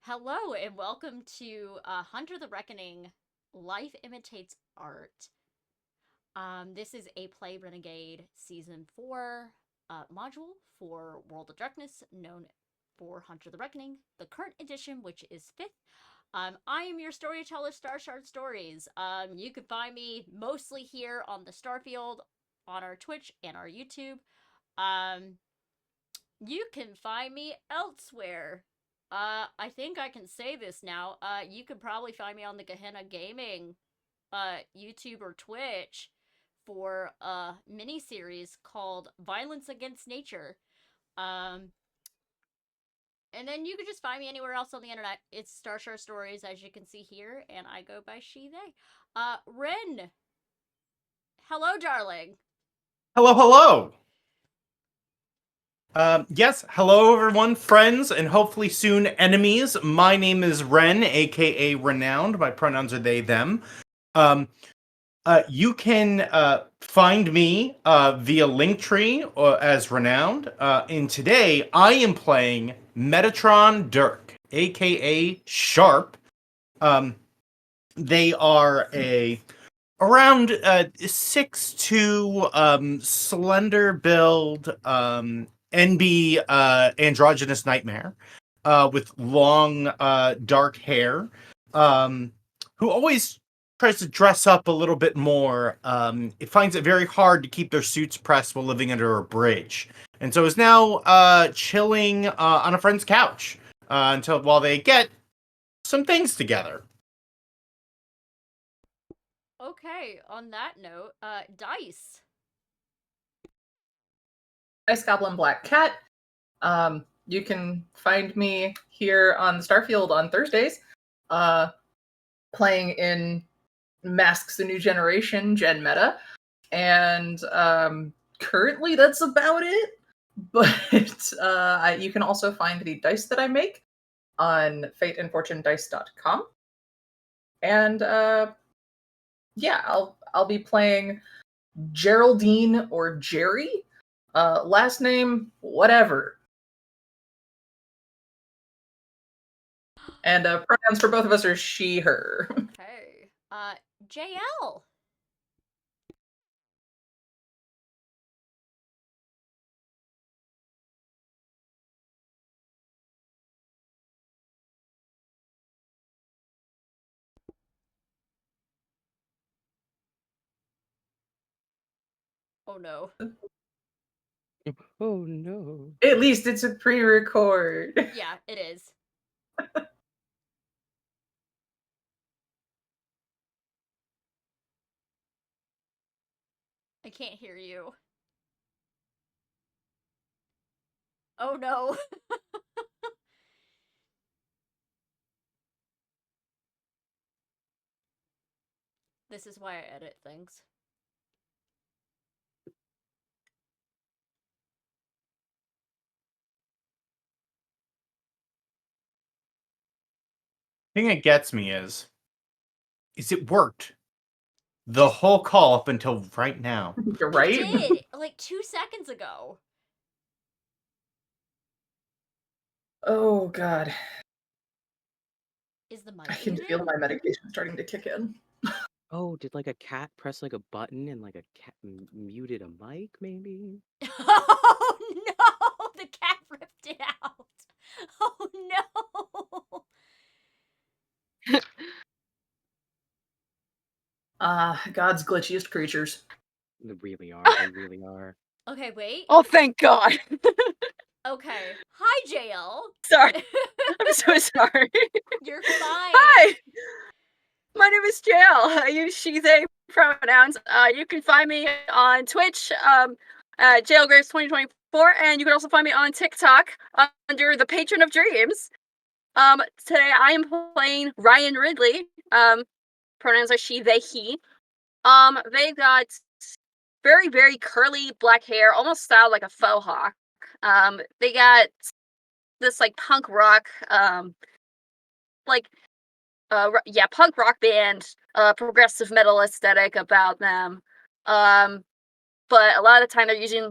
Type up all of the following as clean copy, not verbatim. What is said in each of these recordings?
Hello and welcome to Hunter the Reckoning Life Imitates Art. This is a Play Renegade Season 4 module for World of Darkness, known for Hunter the Reckoning, the current edition, which is 5th. I am your storyteller, Starshard Stories. You can find me mostly here on the Starfield, on our Twitch and our YouTube. You can find me elsewhere. I think I can say this now. You could probably find me on the Gehenna Gaming, YouTube or Twitch for a mini-series called Violence Against Nature. Um, and then you could just find me anywhere else on the internet. It's Starshare Stories, as you can see here, and I go by she, they. Ren! Hello, darling! Hello, hello. Yes, hello everyone, friends, and hopefully soon enemies. My name is Ren, aka Renowned. My pronouns are they, them. Um, you can find me via Linktree as Renowned. And today I am playing Metatron Dirk, aka Sharp. They are around 6'2", slender build, NB androgynous nightmare, with long dark hair, who always tries to dress up a little bit more. It finds it very hard to keep their suits pressed while living under a bridge, and so is now chilling on a friend's couch while they get some things together. Okay, on that note, Dice. Ice Goblin Black Cat. You can find me here on Starfield on Thursdays, playing in Masks: A New Generation Gen Meta, and currently that's about it. But you can also find the dice that I make on fateandfortunedice.com, and yeah, I'll be playing Geraldine or Jerry. Last name, whatever. And pronouns for both of us are she, her. Okay. JL. Oh no. Oh no. At least it's a pre-record. Yeah, it is. I can't hear you. Oh no. This is why I edit things. Thing that gets me is it worked the whole call up until right now. You're right. It did, like 2 seconds ago. Oh god. Is the mic I can muted? feel my medication starting to kick in. Oh, did like a cat press like a button and like a cat muted a mic maybe? Oh no! The cat ripped it out. Oh no! God's glitchiest creatures. They really are. They really are. Okay, wait. Oh, thank God. Okay. Hi, JL. Sorry. I'm so sorry. You're fine. Hi. My name is Jail. I use she, they pronouns. You can find me on Twitch, at jailgraves2024, and you can also find me on TikTok under the Patron of Dreams. Today I am playing Ryan Ridley. Pronouns are she, they, he. They've got very, very curly black hair, almost styled like a faux hawk. They got this like punk rock, punk rock band, progressive metal aesthetic about them. But a lot of the time they're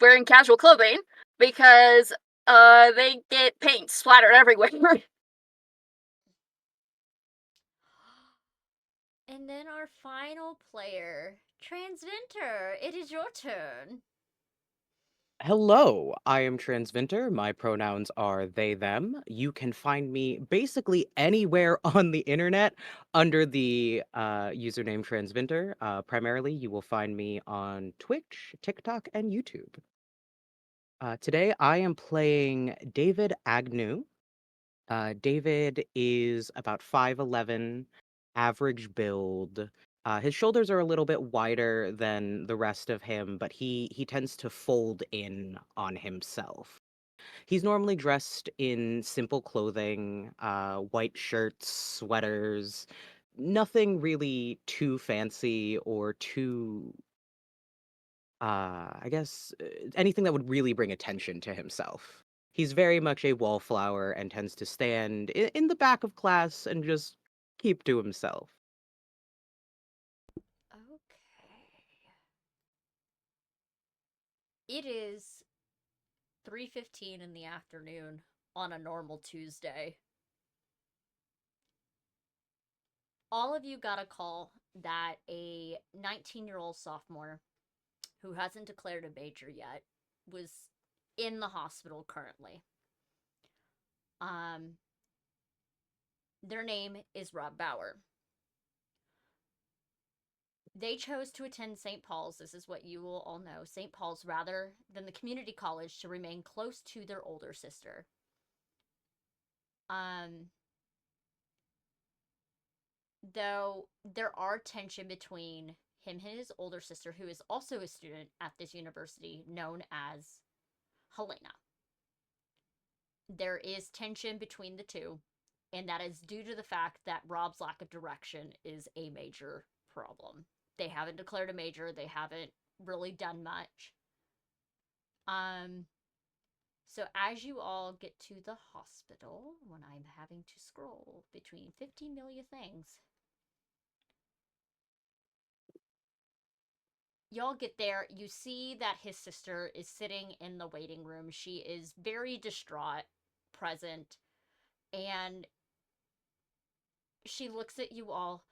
wearing casual clothing because they get paint splattered everywhere. And then our final player, Transvinter. It is your turn. Hello, I am Transvinter. My pronouns are they, them. You can find me basically anywhere on the internet under the username Transvinter. Primarily, you will find me on Twitch, TikTok, and YouTube. Today, I am playing David Agnew. David is about 5'11", average build. His shoulders are a little bit wider than the rest of him, but he tends to fold in on himself. He's normally dressed in simple clothing, white shirts, sweaters, nothing really too fancy or too I guess anything that would really bring attention to himself. He's very much a wallflower and tends to stand in the back of class and just keep to himself. Okay. It is 3:15 in the afternoon on a normal Tuesday. All of you got a call that a 19-year-old sophomore who hasn't declared a major yet was in the hospital currently. Their name is Rob Bauer. They chose to attend St. Paul's, this is what you will all know, St. Paul's rather than the community college to remain close to their older sister. Though there are tension between him and his older sister, who is also a student at this university known as Helena. There is tension between the two, and that is due to the fact that Rob's lack of direction is a major problem. They haven't declared a major, they haven't really done much. So as you all get to the hospital, when I'm having to scroll between 50 million things, y'all get there, you see that his sister is sitting in the waiting room. She is very distraught, present, and she looks at you all.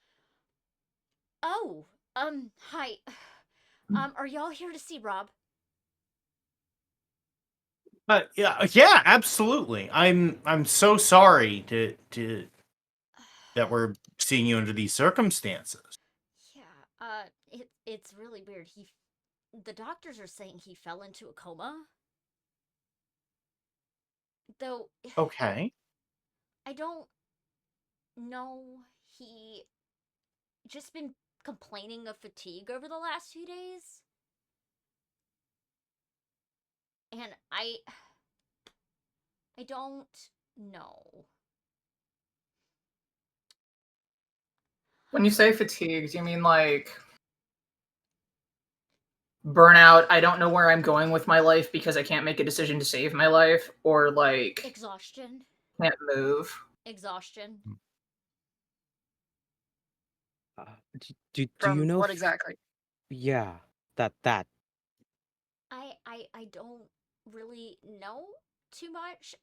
Oh, hi. Are y'all here to see Rob? Yeah, absolutely. I'm so sorry to that we're seeing you under these circumstances. Yeah, it's really weird. The doctors are saying he fell into a coma. Though Okay. I don't know, he just been complaining of fatigue over the last few days. And I don't know. When you say fatigued, you mean like burnout, I don't know where I'm going with my life because I can't make a decision to save my life, or like Exhaustion. can't move? Exhaustion. Do you From know? what exactly? Yeah, that. I don't really know too much.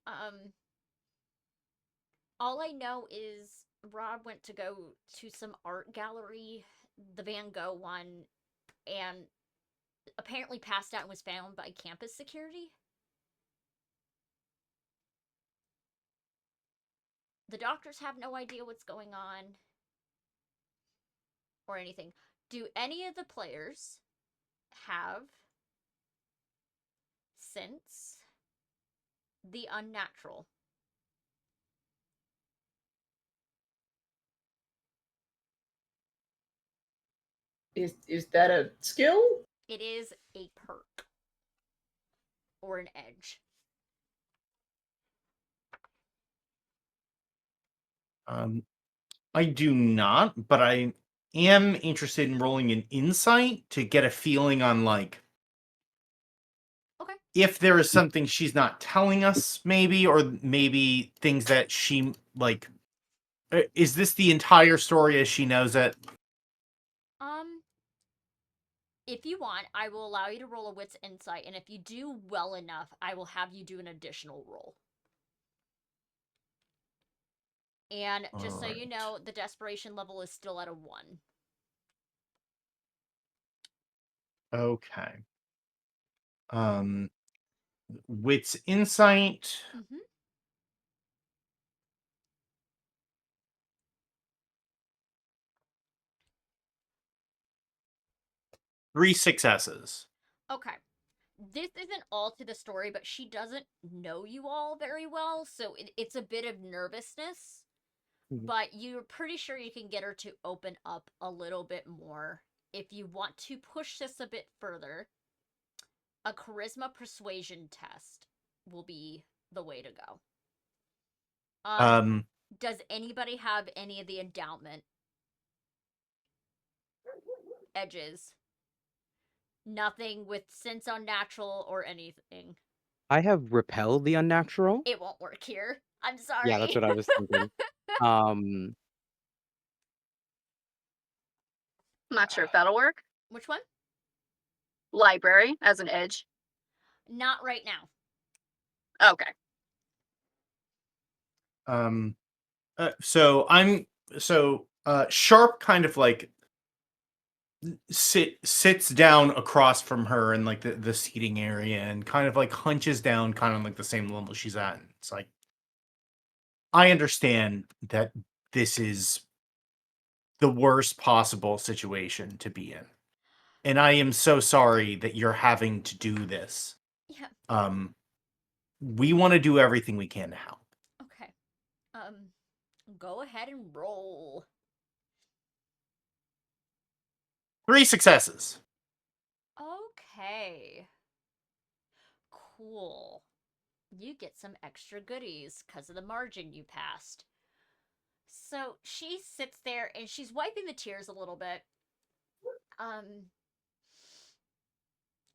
All I know is Rob went to go to some art gallery, the Van Gogh one, and apparently passed out and was found by campus security. The doctors have no idea what's going on or anything. Do any of the players have sense the unnatural? Is that a skill? It is a perk or an edge. I do not, but I am interested in rolling an insight to get a feeling on like Okay. if there is something she's not telling us, maybe, or maybe things that she like. Is this the entire story as she knows it? If you want, I will allow you to roll a wits insight, and if you do well enough, I will have you do an additional roll. And just so you know, the desperation level is still at a 1. Okay. Wits insight. Mm-hmm. 3 successes. Okay. This isn't all to the story, but she doesn't know you all very well, so it's a bit of nervousness. Mhm. But you're pretty sure you can get her to open up a little bit more. If you want to push this a bit further, a charisma persuasion test will be the way to go. Um, Does anybody have any of the endowment edges? Nothing with sense unnatural or anything. I have repel the unnatural. It won't work here. I'm Yeah, that's sorry. what I was thinking. Um, I'm not sure if that'll work. Which one? Library as an edge. Not right now. Okay. um, Sharp kind of like sits down across from her in like the seating area and kind of like hunches down kind of like the same level she's at. It's like, I understand that this is the worst possible situation to be in. And I am so sorry that you're having to do this. Yeah. We want to do everything we can to help. Okay. Go ahead and roll. 3 successes. Okay. Cool. You get some extra goodies because of the margin you passed. So she sits there and she's wiping the tears a little bit.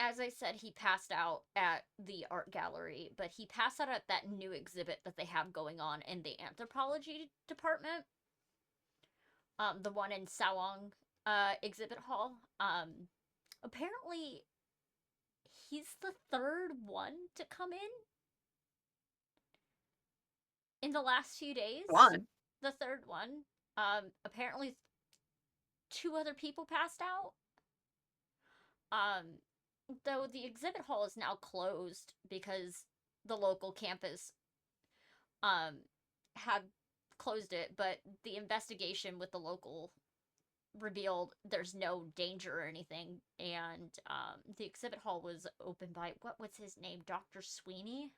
As I said, he passed out at the art gallery, but he passed out at that new exhibit that they have going on in the anthropology department. The one in Sawang exhibit hall. Apparently he's the third one to come in the last few days. One. The third one. Apparently 2 other people passed out. Though the exhibit hall is now closed because the local campus had closed it, but the investigation with the local revealed there's no danger or anything, and the exhibit hall was opened by what's his name, Dr. Sweeney.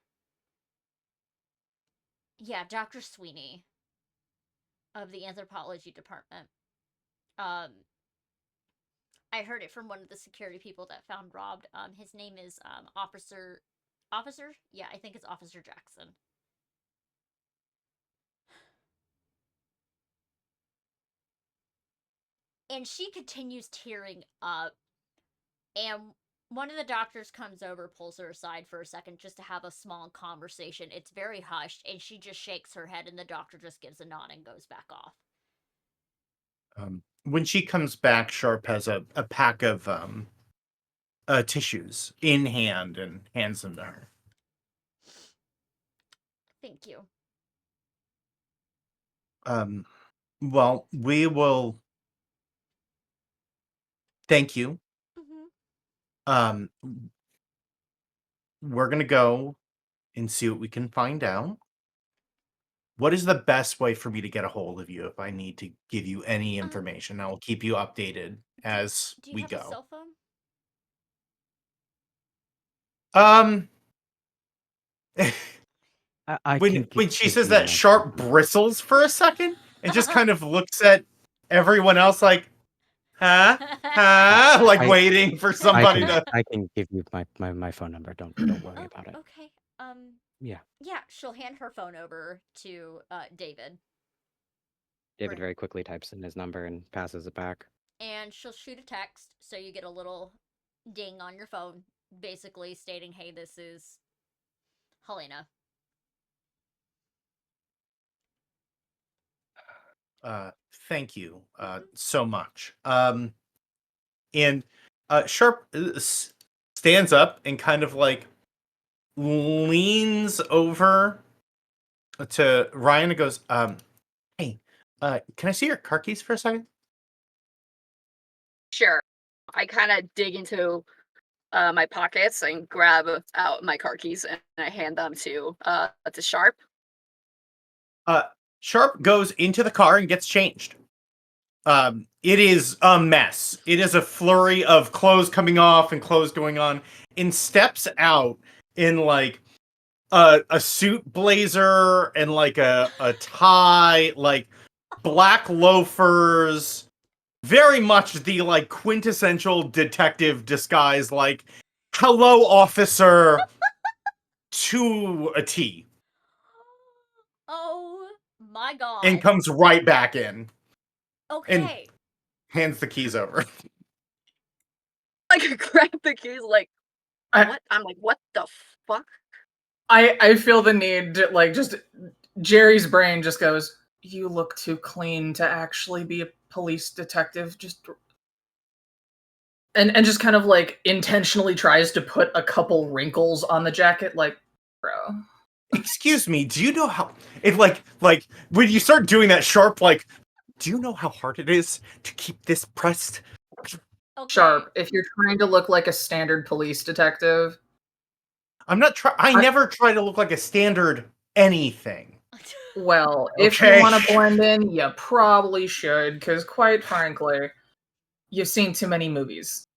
Yeah, Dr. Sweeney of the anthropology department. I heard it from one of the security people that found robbed. His name is Officer. Yeah, I think it's Officer Jackson. And she continues tearing up, and one of the doctors comes over, pulls her aside for a second just to have a small conversation. It's very hushed, and she just shakes her head, and the doctor just gives a nod and goes back off. When she comes back, Sharp has a pack of tissues in hand and hands them to her. Thank you. Well, we will thank you. Mm-hmm. We're gonna go and see what we can find out. What is the best way for me to get a hold of you if I need to give you any information? I will keep you updated as Do you we have a go. cell phone? I when can she give says you that, my Sharp bristles for a second and just kind of looks at everyone else like, huh? Huh? Like I waiting for I somebody can to. I can give you my phone number. Don't worry about it. Okay. Yeah. Yeah, she'll hand her phone over to David. David very quickly types in his number and passes it back. And she'll shoot a text, so you get a little ding on your phone, basically stating, "Hey, this is Helena." Thank you so much. And Sharp stands up and kind of like leans over to Ryan and goes, hey, can I see your car keys for a second? Sure. I kind of dig into my pockets and grab out my car keys and I hand them to Sharp. Sharp goes into the car and gets changed. It is a mess. It is a flurry of clothes coming off and clothes going on, and steps out in like a suit blazer and like a tie, like black loafers, very much the like quintessential detective disguise, like hello officer to a T, Oh my god. and comes right back in and Okay. hands the keys over. Like I grab the keys, like what? I'm like, what the fuck? I feel the need to, like, just Jerry's brain just goes, you look too clean to actually be a police detective. Just and just kind of like intentionally tries to put a couple wrinkles on the jacket, like, bro. Excuse me, do you know how if like when you start doing that Sharp, like, do you know how hard it is to keep this pressed? Okay. Sharp, if you're trying to look like a standard police detective, I'm not trying. I never try to look like a standard anything. well, if Okay. you want to blend in, you probably should, because quite frankly, you've seen too many movies.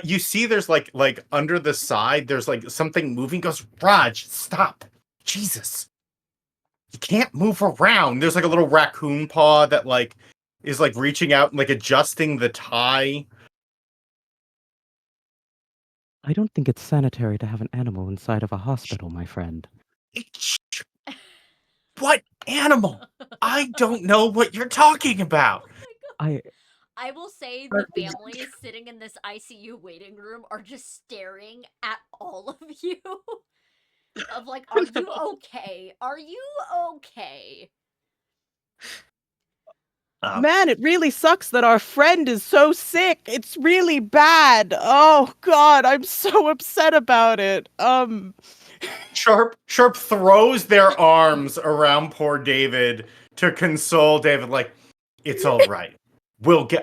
You see, there's like under the side, there's like something moving. Goes, Raj, stop! Jesus, you can't move around. There's like a little raccoon paw that like is like reaching out and like adjusting the tie. I don't think it's sanitary to have an animal inside of a hospital, my friend. What animal? I don't know what you're talking about. I will say the families sitting in this ICU waiting room are just staring at all of you. Of like, are you okay? Are you okay? Man, it really sucks that our friend is so sick. It's really bad. Oh god, I'm so upset about it. Sharp throws their arms around poor David to console David, like, it's all right.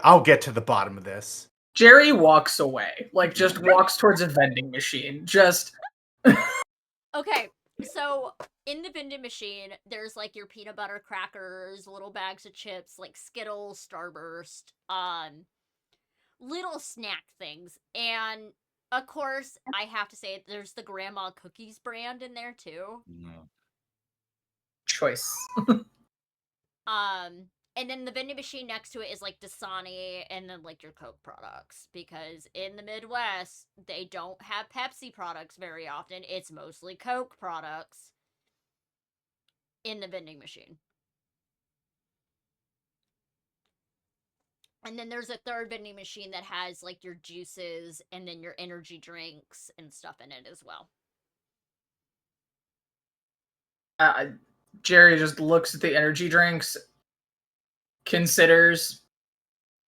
I'll get to the bottom of this. Jerry walks away, like just walks towards a vending machine. Just Okay, so in the vending machine, there's like your peanut butter crackers, little bags of chips, like Skittles, Starburst, little snack things. And of course, I have to say there's the grandma cookies brand in there too. choice. And then the vending machine next to it is like Dasani and then like your Coke products, because in the Midwest they don't have Pepsi products very often. It's mostly Coke products in the vending machine. And then there's a third vending machine that has like your juices and then your energy drinks and stuff in it as well. Jerry just looks at the energy drinks, considers,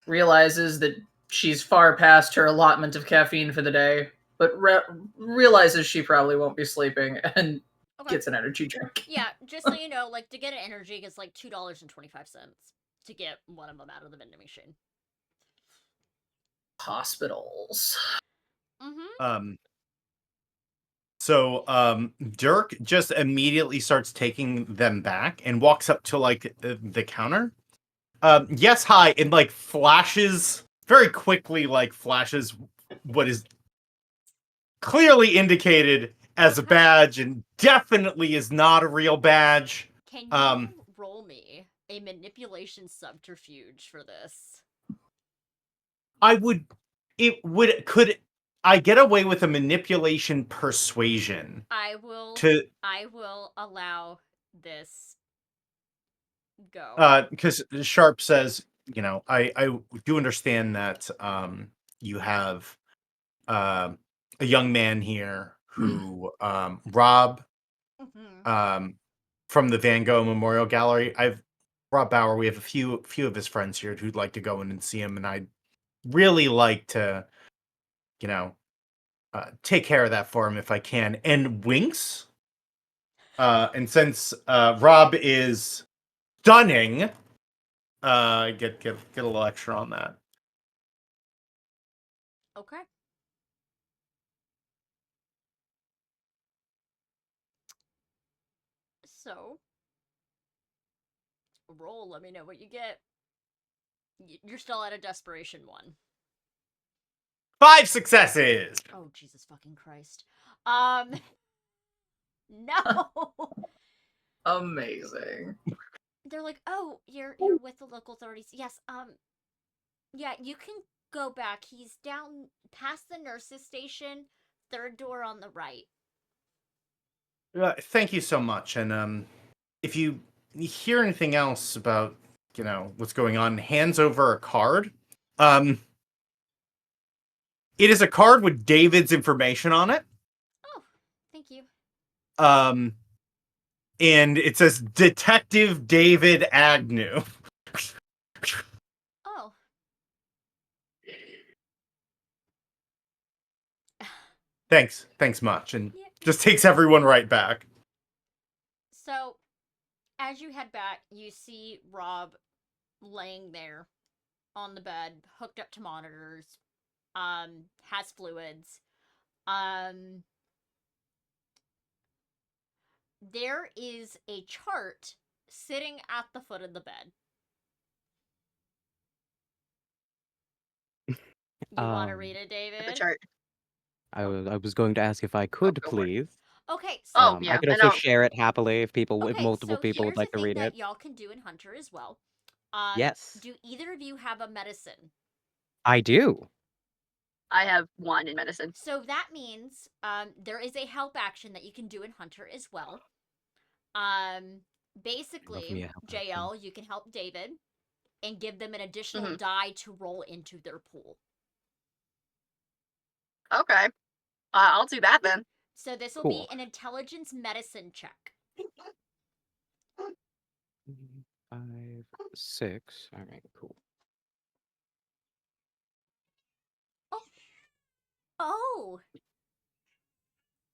realizes that she's far past her allotment of caffeine for the day, but realizes she probably won't be sleeping and gets an energy drink. Yeah, just so you know, like to get an energy, it's like $2.25 to get one of them out of the vending machine. Hospitals. Mm-hmm. So Dirk just immediately starts taking them back and walks up to like the counter. Yes, hi, and like flashes very quickly, like flashes what is clearly indicated as a badge and definitely is not a real badge. Can you roll me a manipulation subterfuge for this? Could I get away with a manipulation persuasion? I will allow this go. Because Sharp says, I do understand that you have a young man here who Rob from the Van Gogh Memorial Gallery. Rob Bauer. We have a few of his friends here who'd like to go in and see him, and I'd really like to, take care of that for him if I can. And winks. And since Rob is stunning, get a little extra on that. Okay. So, roll. Let me know what you get. You're still at a desperation 1. 5 successes. Oh, Jesus fucking Christ. No. Amazing. They're like, "Oh, you're with the local authorities." Yes. Yeah, you can go back. He's down past the nurses station, 3rd door on the right. Thank you so much. And if you hear anything else about, what's going on, hands over a card. It is a card with David's information on it. Oh, thank you. And it says Detective David Agnew. Oh. Thanks much. And Yeah. just takes everyone right back. So, as you head back, you see Rob laying there on the bed, hooked up to monitors, has fluids. There is a chart sitting at the foot of the bed. You want to read it, David? The chart. I was going to ask if I could, go for it. please. Okay, so Oh, I yeah, could I also know. share it happily if multiple so people would here's like the to thing read that it. y'all can do in Hunter as well. Yes, Do either of you have a medicine? I do. I have 1 in medicine. So that means there is a help action that you can do in Hunter as well. Love Basically, me a help action. JL, you can help David and give them an additional Mhm. die to roll into their pool. Okay. I'll do that then. So this will Cool. be an intelligence medicine check. 5, 6. All right, cool. Oh!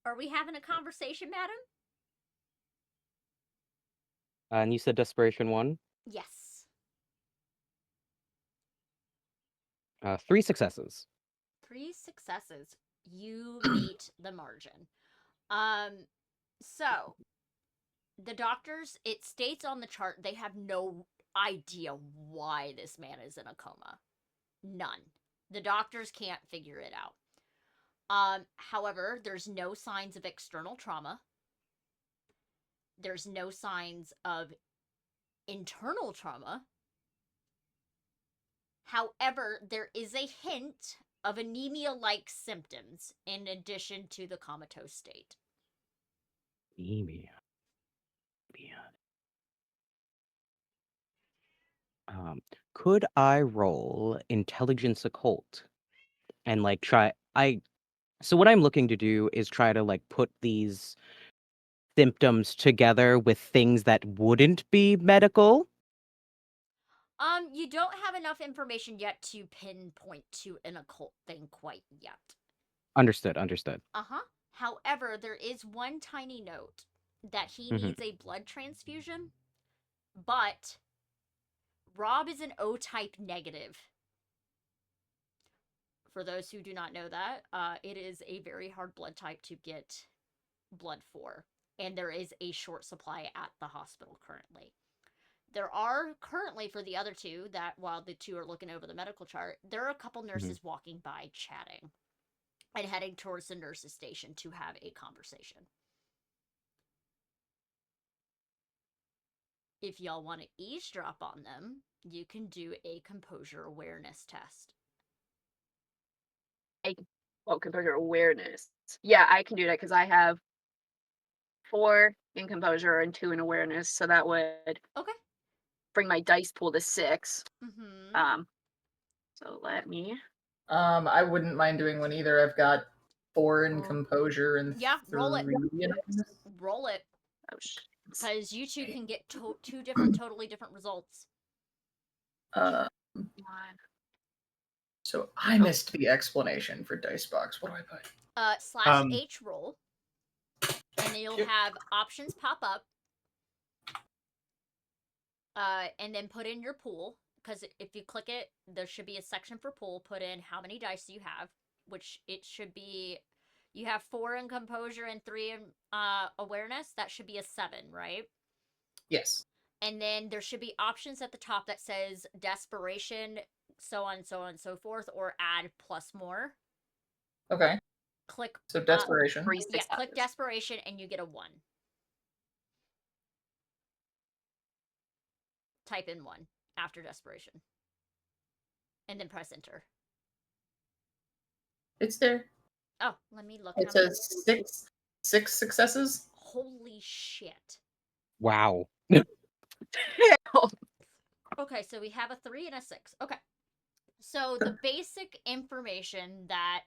Are we having a conversation, madam? And you said desperation 1. Yes. 3 successes. 3 successes. You meet the margin. So the doctors, it states on the chart they have no idea why this man is in a coma. None. The doctors can't figure it out. However, there's no signs of external trauma. There's no signs of internal trauma. However, there is a hint of anemia-like symptoms in addition to the comatose state. Anemia. Could I roll intelligence occult and try? So what I'm looking to do is try to put these symptoms together with things that wouldn't be medical. You don't have enough information yet to pinpoint to an occult thing quite yet. Understood. Uh-huh. However, there is one tiny note that he Mhm. needs a blood transfusion, but Rob is an O-type negative. For those who do not know that, it is a very hard blood type to get blood for, and there is a short supply at the hospital currently. There are currently, for the other two, that while the two are looking over the medical chart, there are a couple nurses walking by chatting and heading towards the nurses' station to have a conversation. If y'all want to eavesdrop on them, you can do a composure awareness test. Composure awareness. Yeah, I can do that because I have 4 in composure and 2 in awareness, so that would Okay. bring my dice pool to 6. Mm-hmm. So let me. I wouldn't mind doing one either. I've got 4 in Oh. composure and Yeah, roll it. 3 in awareness. Roll it. Oh, shit. Because you two can get two totally different results. Uh, One. so I missed the explanation for Dicebox. What do I put? /H roll. And then you'll have options pop up. And then put in your pool. Because if you click it, there should be a section for pool. Put in how many dice you have. which it should be. You have 4 in composure and 3 in awareness. That should be a 7, right? Yes. And then there should be options at the top that says desperation, so on, so on, and so forth, or add plus more. Okay. Click. So desperation. Three Yeah, successes. click desperation, and you get a 1. Type in 1 after desperation, and then press enter. It's there. Oh, let me look. It says six successes. Holy shit. Wow. Okay, so we have a 3 and a 6. Okay. So the basic information that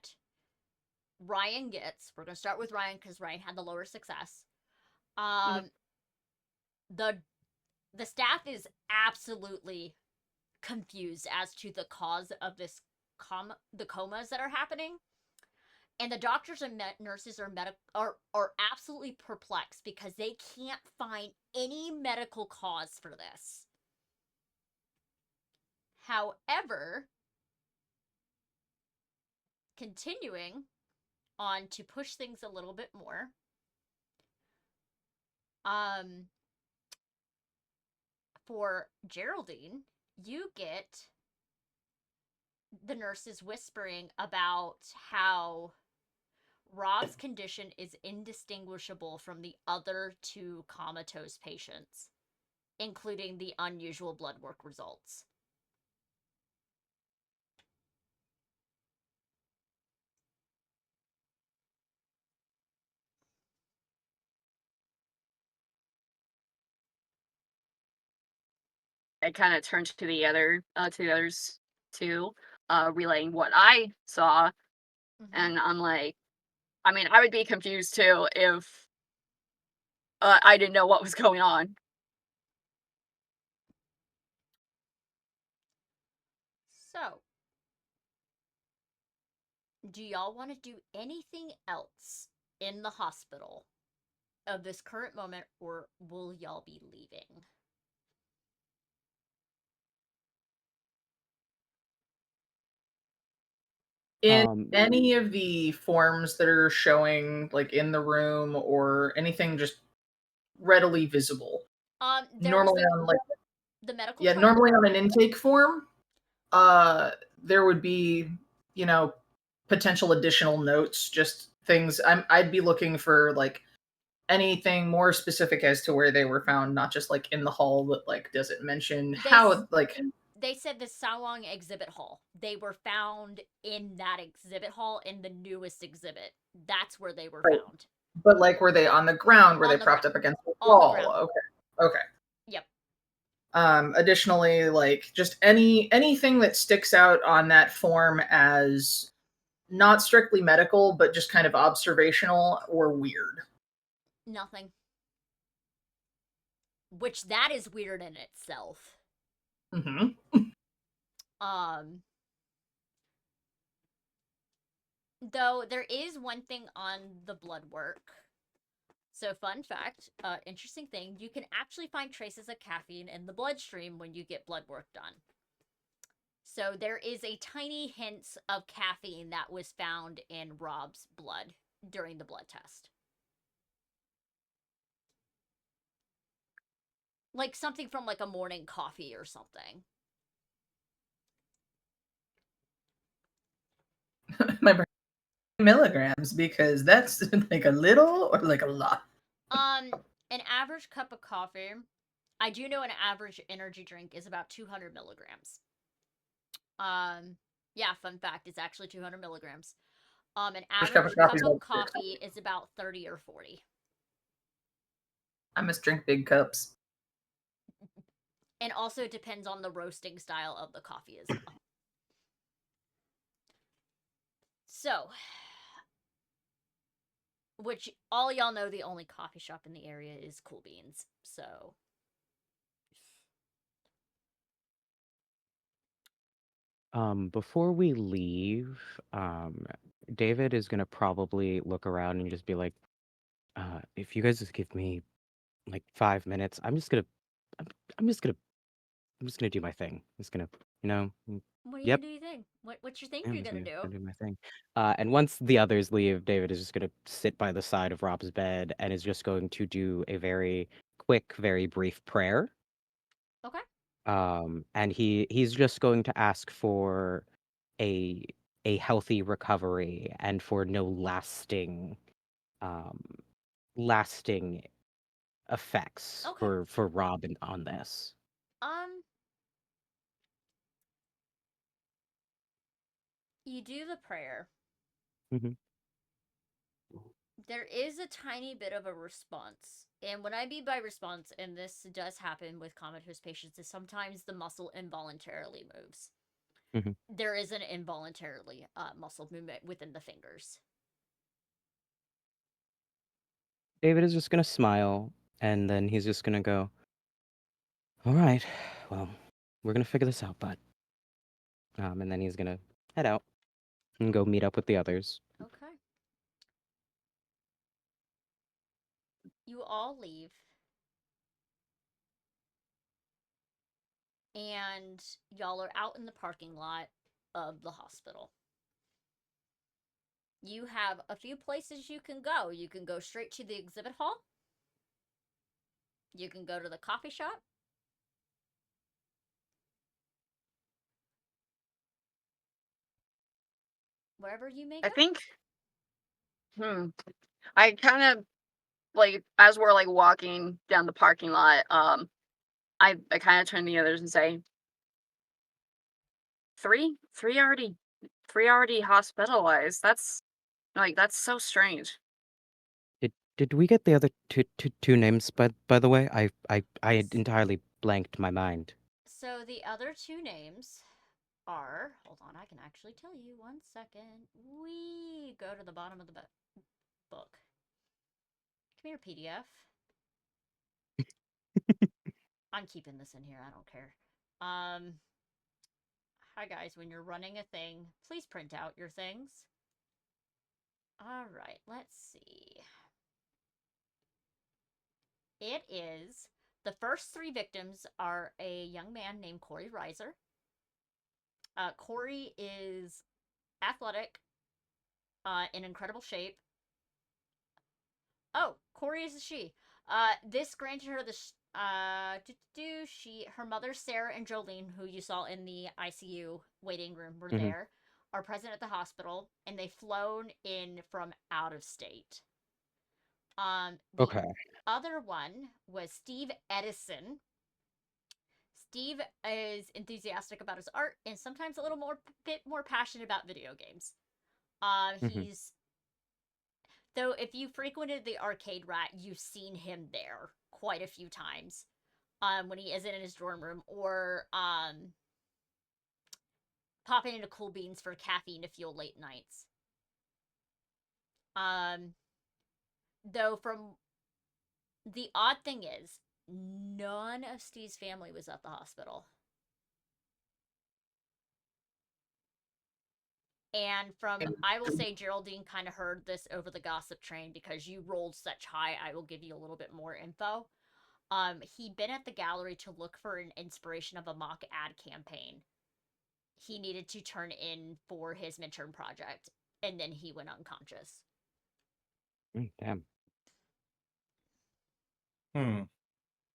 Ryan gets, we're going to start with Ryan because Ryan had the lower success. The staff is absolutely confused as to the cause of this the comas that are happening. And the doctors and nurses are absolutely perplexed because they can't find any medical cause for this. However, continuing on to push things a little bit more, for Geraldine, you get the nurses whispering about how Rob's condition is indistinguishable from the other 2 comatose patients, including the unusual blood work results. I kind of turned to the others too, relaying what I saw, and I'm like, I mean, I would be confused too if I didn't know what was going on. So, do y'all want to do anything else in the hospital of this current moment, or will y'all be leaving? In any of the forms that are showing, like in the room or anything, just readily visible. Normally on like the medical. Yeah, normally on an intake form, there would be, potential additional notes, just things. I'd be looking for like anything more specific as to where they were found, not just like in the hall, but like does it mention how like They said the Salong exhibit hall. They were found in that exhibit hall in the newest exhibit. That's where they were found. But like were they on the ground? Were they propped up against the wall? Okay. Yep. Additionally, like just anything that sticks out on that form as not strictly medical, but just kind of observational or weird. Nothing. Which that is weird in itself. Though there is one thing on the blood work. So fun fact, interesting thing, you can actually find traces of caffeine in the bloodstream when you get blood work done. So there is a tiny hint of caffeine that was found in Rob's blood during the blood test. Like something from like a morning coffee or something. My brain milligrams, because that's like a little or like a lot. An average cup of coffee, I do know an average energy drink is about 200 milligrams. Yeah, fun fact, it's actually 200 milligrams. An average cup of coffee is about 30 or 40. I must drink big cups. And also it depends on the roasting style of the coffee as well. So, which all y'all know the only coffee shop in the area is Cool Beans. So, Before we leave, David is gonna probably look around and just be like, if you guys just give me like 5 minutes, I'm just gonna just gonna do my thing. I'm just gonna, you know, What are you yep. gonna do? You think? What you think I'm you're just gonna do? gonna do my thing. And once the others leave, David is just gonna sit by the side of Rob's bed and is just going to do a very quick, very brief prayer. Okay. And he's just going to ask for a a healthy recovery and for no um lasting effects Okay. for Rob on this. Um, you do the prayer. Mhm. There is a tiny bit of a response. And what I mean by response, and this does happen with comatose patients, is sometimes the muscle involuntarily moves. Mhm. There is an involuntarily muscle movement within the fingers. David is just gonna smile and then he's just gonna go, "All right, well, we're gonna figure this out, bud." And then he's gonna head out and go meet up with the others. Okay. You all leave. And y'all are out in the parking lot of the hospital. You have a few places you can go. You can go straight to the exhibit hall. You can go to the coffee shop. Wherever you may I go. think. I kind of like as we're like walking down the parking lot. I kind of turn to the others and say, three already hospitalized. That's so strange. Did we get the other two names by the way? I had entirely blanked my mind. So the other two names are. Hold on, I can actually tell you. 1 second. We go to the bottom of the book. Come here, PDF. I'm keeping this in here. I don't care. Hi guys. When you're running a thing, please print out your things. All right. Let's see. It is the first three victims are a young man named Corey Reiser. Corey is athletic, in incredible shape. Oh, Corey is a she. This granted her the her mother Sarah and Jolene, who you saw in the ICU waiting room, were Mhm. there, are present at the hospital, and they've flown in from out of state. The Okay. other one was Steve Edison. Steve is enthusiastic about his art and sometimes a little more bit more passionate about video games. Mhm. He's Though if you frequented the arcade rat, you've seen him there quite a few times. When he isn't in his dorm room or popping into Cool Beans for caffeine to fuel late nights. Um, though from the odd thing is, none of Steve's family was at the hospital. And I will say Geraldine kind of heard this over the gossip train because you rolled such high. I will give you a little bit more info. He'd been at the gallery to look for an inspiration of a mock ad campaign he needed to turn in for his midterm project, and then he went unconscious. Damn.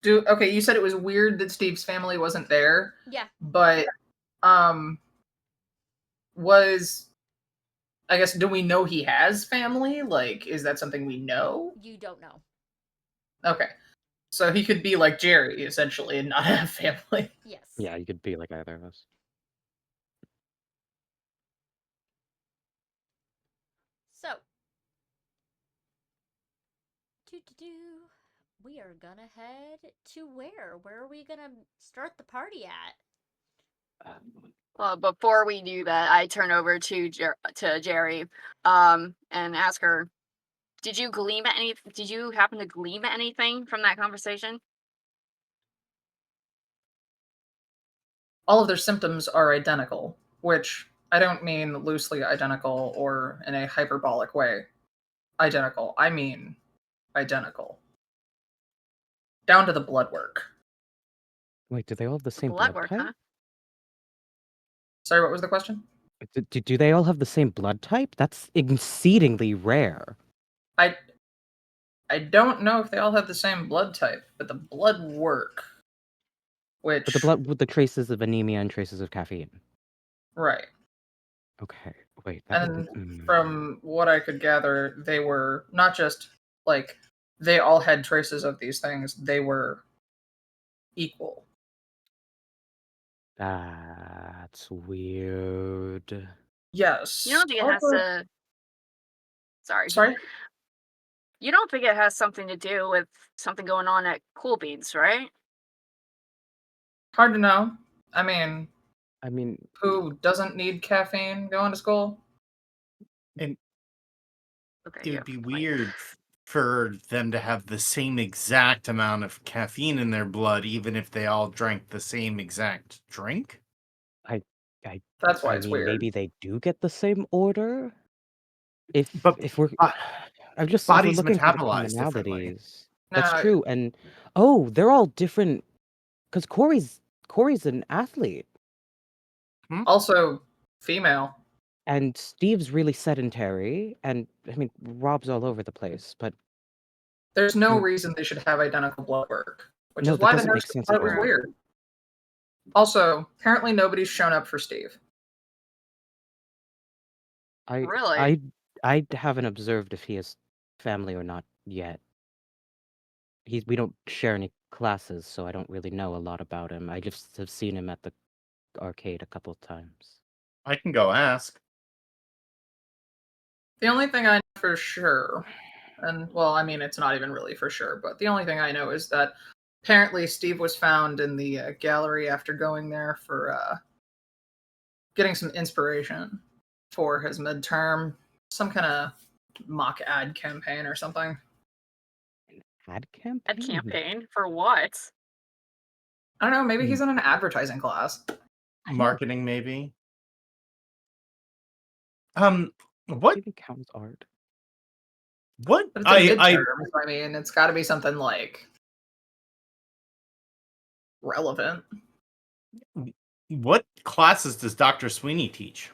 Okay, you said it was weird that Steve's family wasn't there, Yeah, but um was I guess do we know he has family? Like is that something we know? you don't know. Okay. So he could be like Jerry essentially and not have family. Yes. Yeah, you could be like either of us. So, we are gonna head to where? Where are we gonna start the party at? Well, before we do that, I turn over to Jerry, and ask her, Did you happen to glean anything from that conversation? All of their symptoms are identical, which I don't mean loosely identical or in a hyperbolic way. Identical. I mean identical. Down to the blood work. Wait, do they all have the same Blood blood work, type? huh? Sorry, what was the question? Do they all have the same blood type? That's exceedingly rare. I I don't know if they all have the same blood type, but the blood work, But the which blood with the traces of anemia and traces of caffeine. right. Okay, wait, that would be. And from what I could gather, they were not just like they all had traces of these things, they were equal. That's weird. Yes. You don't think it has Also, to. Sorry. sorry, You don't think it has something to do with something going on at Cool Beans, right? hard to know. I mean, I mean, who doesn't need caffeine going to school? And Okay, it you would have be a point. weird for them to have the same exact amount of caffeine in their blood, even if they all drank the same exact drink. I, I, That's why I it's mean, weird. maybe they do get the same order. But If we're, uh, if we're bodies looking for the metabolize differently. commonalities, that's No, true. And oh, they're all different. Because Corey's an athlete, also female. and Steve's really sedentary, and I mean, Rob's all over the place. But There's no mm, reason they should have identical blood work, which no, is that why the doesn't nurse make sense thought at it was all. weird. Also, apparently nobody's shown up for Steve. I, Really? I haven't observed if he has family or not yet. We don't share any classes, so I don't really know a lot about him. I just have seen him at the arcade a couple times. I can go ask. The only thing I know for sure, and well, I mean, it's not even really for sure, but the only thing I know is that apparently Steve was found in the gallery after going there for getting some inspiration for his midterm, some kind of mock ad campaign or something. Ad Ad campaign? campaign for what? I don't know, maybe Hmm. he's in an advertising class. Marketing, maybe. What? Maybe counts art. What? But it's a midterm, I mean, it's got to be something like relevant. What classes does Dr. Sweeney teach?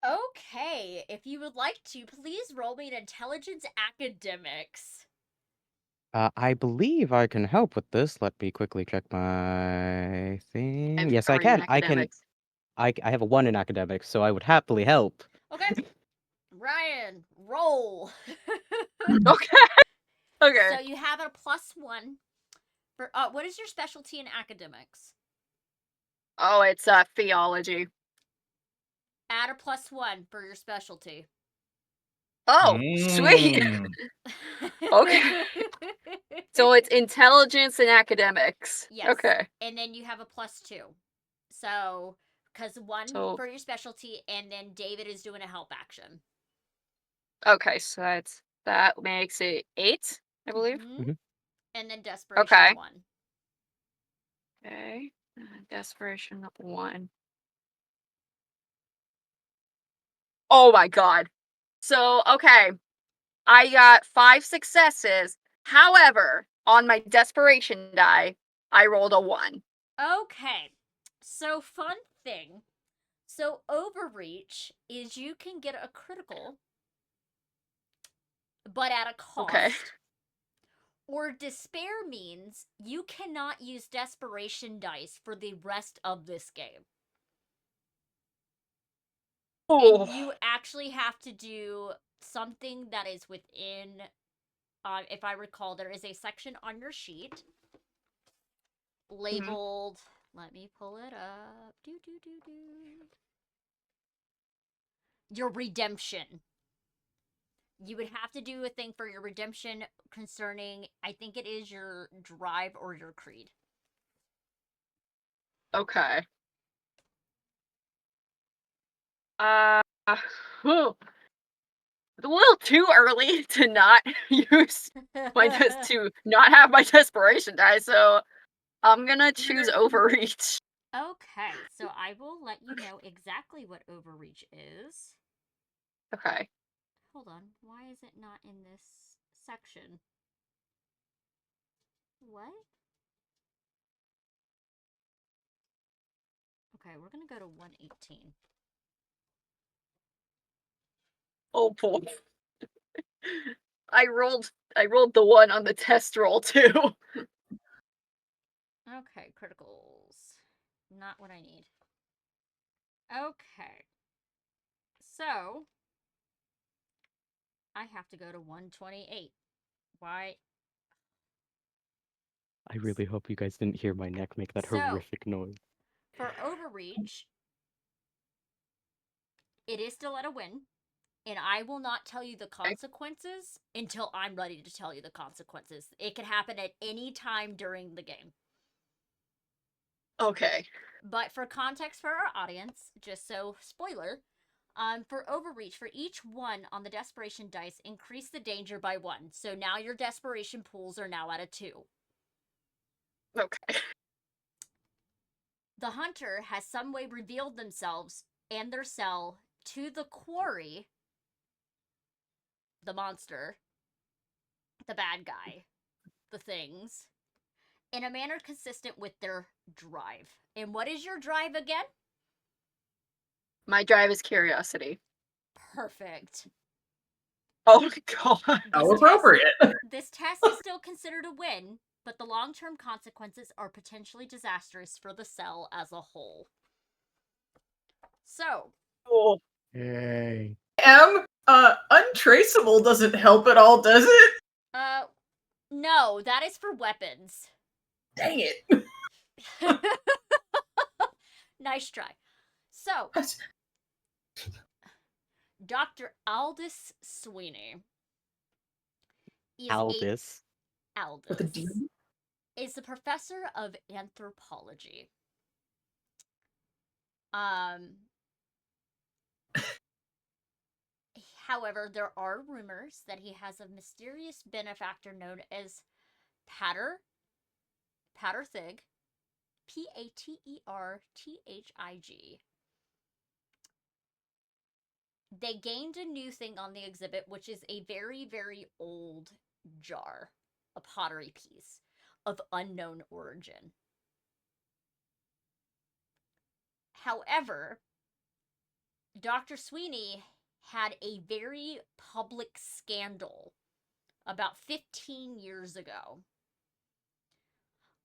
Okay, if you would like to, please roll me an intelligence academics. I believe I can help with this. Let me quickly check my thing. Yes, How I are you in can. I can. academics? I have a 1 in academics, so I would happily help. Okay, Ryan, roll. Okay. Okay. So you have a +1 for what is your specialty in academics? Oh, it's theology. Add a +1 for your specialty. Oh, sweet. Mm. Okay. So it's intelligence and academics. Yes. Okay. And then you have a +2. So, because 1 So for your specialty, and then David is doing a help action. okay, so that makes it 8, I believe. Mhm. Mhm. And then desperation Okay. 1. Okay. Desperation 1. Oh my god. So, okay. I got 5 successes. However, on my desperation die, I rolled a 1. Okay. So, fun thing. So, overreach is you can get a critical, but at a Okay. cost. Or despair means you cannot use desperation dice for the rest of this game. Oh. And you actually have to do something that is within, if I recall, there is a section on your sheet labeled, let me pull it up. Your redemption. You would have to do a thing for your redemption concerning, I think it is your drive or your creed. Okay. Uh, whew. It's a little too early to not use to not have my desperation die, so I'm gonna choose overreach. Okay, so I will let you know exactly what overreach is. Okay. Hold on, why is it not in this section? What? Okay, we're gonna go to 118. Oh boy. I rolled the 1 on the test roll too. Okay, criticals. Not what I need. Okay. So, I have to go to 128. Why? I really hope you guys didn't hear my neck make that So- horrific noise. For overreach, it is still at a win, and I will not tell you the consequences until I'm ready to tell you the consequences. It can happen at any time during the game. Okay. But for context for our audience, just so spoiler, for overreach, for each 1 on the desperation dice, increase the danger by 1. So now your desperation pools are now at a 2. Okay. The hunter has some way revealed themselves and their cell to the quarry, the monster, the bad guy, the things, in a manner consistent with their drive. And what is your drive again? My drive is curiosity. Perfect. Oh god. How appropriate. This test is still considered a win, but the long-term consequences are potentially disastrous for the cell as a whole. So, Oh. Yay. Untraceable doesn't help at all, does it? no, that is for weapons. Dang it. Nice try. So, Dr. Aldous Sweeney is Aldous. Aldous With a D? is a professor of anthropology. However, there are rumors that he has a mysterious benefactor known as Pater Thig, Paterthig. They gained a new thing on the exhibit, which is a very, very old jar, a pottery piece of unknown origin. However, Dr. Sweeney had a very public scandal about 15 years ago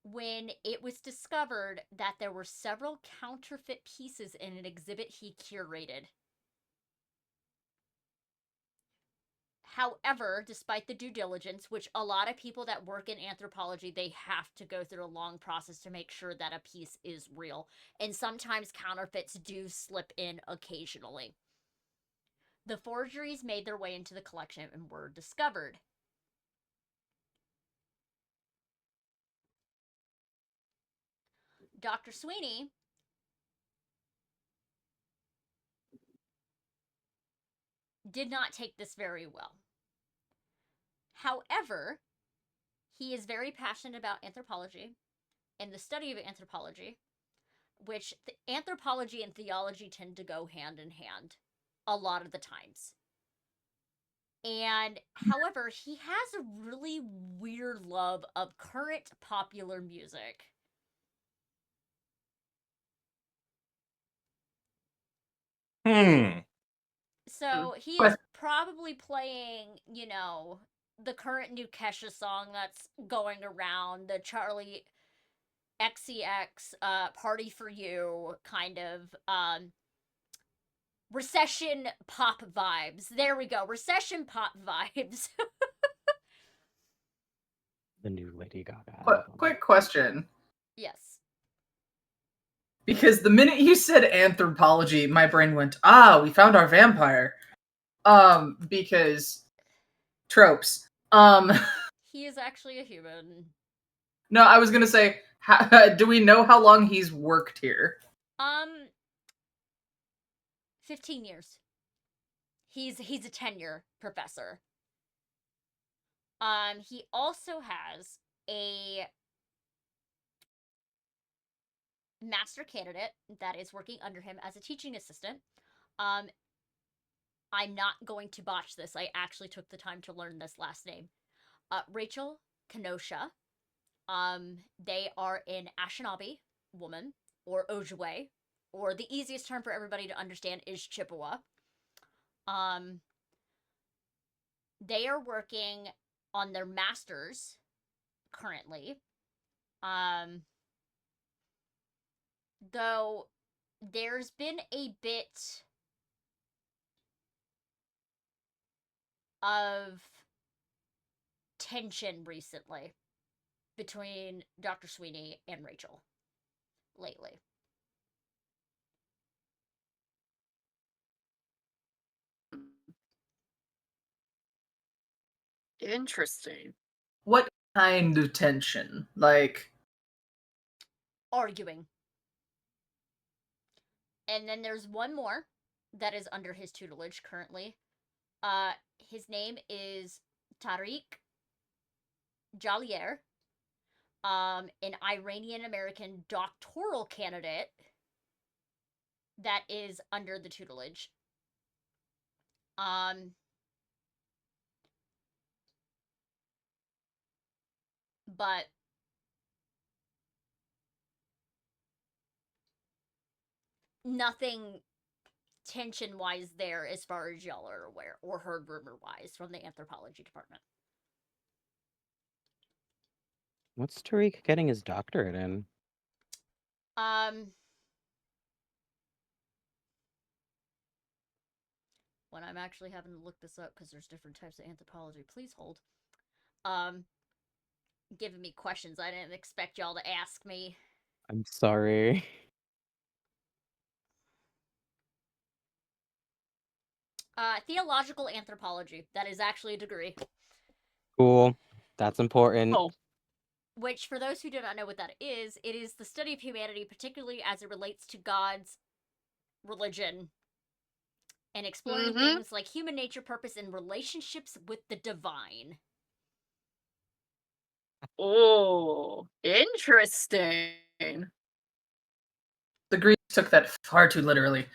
when it was discovered that there were several counterfeit pieces in an exhibit he curated. However, despite the due diligence, which a lot of people that work in anthropology, they have to go through a long process to make sure that a piece is real. And sometimes counterfeits do slip in occasionally. The forgeries made their way into the collection and were discovered. Dr. Sweeney did not take this very well. However, he is very passionate about anthropology and the study of anthropology, which anthropology and theology tend to go hand in hand a lot of the times. And however, he has a really weird love of current popular music. So he is probably playing, the current new Kesha song that's going around, the Charlie XCX Party for You kind of recession pop vibes. There we go. Recession pop vibes. The new Lady Gaga. Quick question. Yes. Because the minute you said anthropology, my brain went, we found our vampire. Because tropes. He is actually a human. No, I was gonna say, do we know how long he's worked here? 15 years. He's a tenure professor. He also has a master candidate that is working under him as a teaching assistant. I'm not going to botch this. I actually took the time to learn this last name. Rachel Kenosha. They are an Anishinaabe woman, or Ojibwe, or the easiest term for everybody to understand is Chippewa. They are working on their masters currently. Though there's been a bit of tension recently between Dr. Sweeney and Rachel lately. Interesting. What kind of tension? Like, Arguing. And then there's one more that is under his tutelage currently. His name is Tariq Jalier, an Iranian-American doctoral candidate that is under the tutelage. But nothing tension-wise there as far as y'all are aware, or heard rumor-wise from the anthropology department. What's Tariq getting his doctorate in? When I'm actually having to look this up because there's different types of anthropology, please hold. Giving me questions I didn't expect y'all to ask me. I'm sorry. Theological anthropology. That is actually a degree. Cool. That's important. Oh. Which, for those who do not know what that is, it is the study of humanity, particularly as it relates to God's religion, and exploring things like human nature, purpose, and relationships with the divine. Oh, interesting. the Greeks took that far too literally.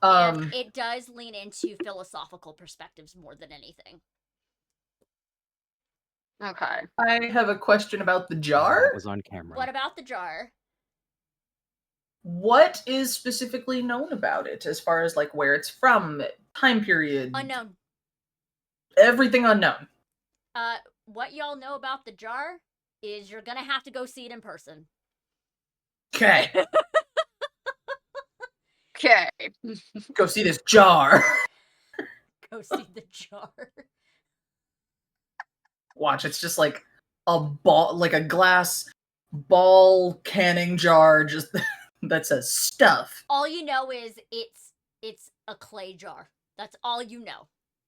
And it does lean into philosophical perspectives more than anything. Okay. I have a question about the jar. That was on camera. What about the jar? What is specifically known about it as far as like where it's from, time period? Unknown. Everything unknown. What y'all know about the jar is you're gonna have to go see it in person. Okay. Okay. Go see this jar. Go see the jar. Watch, it's just like a ball, like a glass ball canning jar, just that says stuff. All you know is it's a clay jar. That's all you know.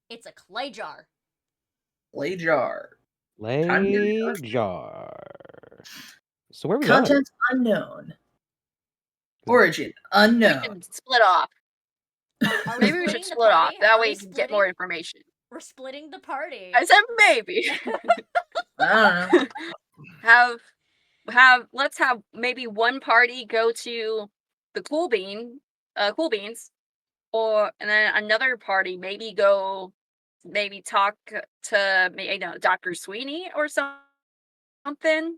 It's a clay jar. Clay jar. Lay jar. So where are we Contents unknown. Origin unknown. We should split off. Maybe we should split off. That way you can get more information. We're splitting the party. I said maybe. I don't know. Let's have maybe one party go to the cool beans, and then another party maybe talk to Dr. Sweeney or something.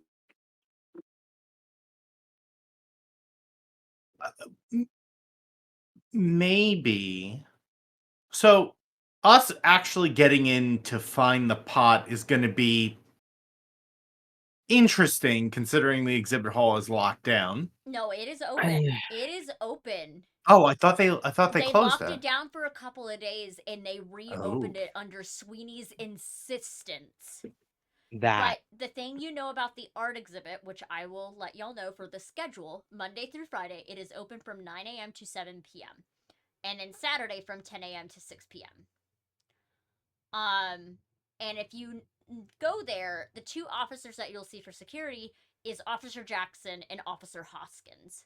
Maybe. So us actually getting in to find the pot is going to be interesting considering the exhibit hall is locked down. No, it is open. It is open. Oh, I thought they closed locked it. it down for a couple of days and they reopened it under Sweeney's insistence. But the thing you know about the art exhibit, which I will let y'all know for the schedule, Monday through Friday, it is open from 9 a.m. to 7 p.m. And then Saturday from 10 a.m. to 6 p.m. And if you go there, the two officers that you'll see for security is Officer Jackson and Officer Hoskins.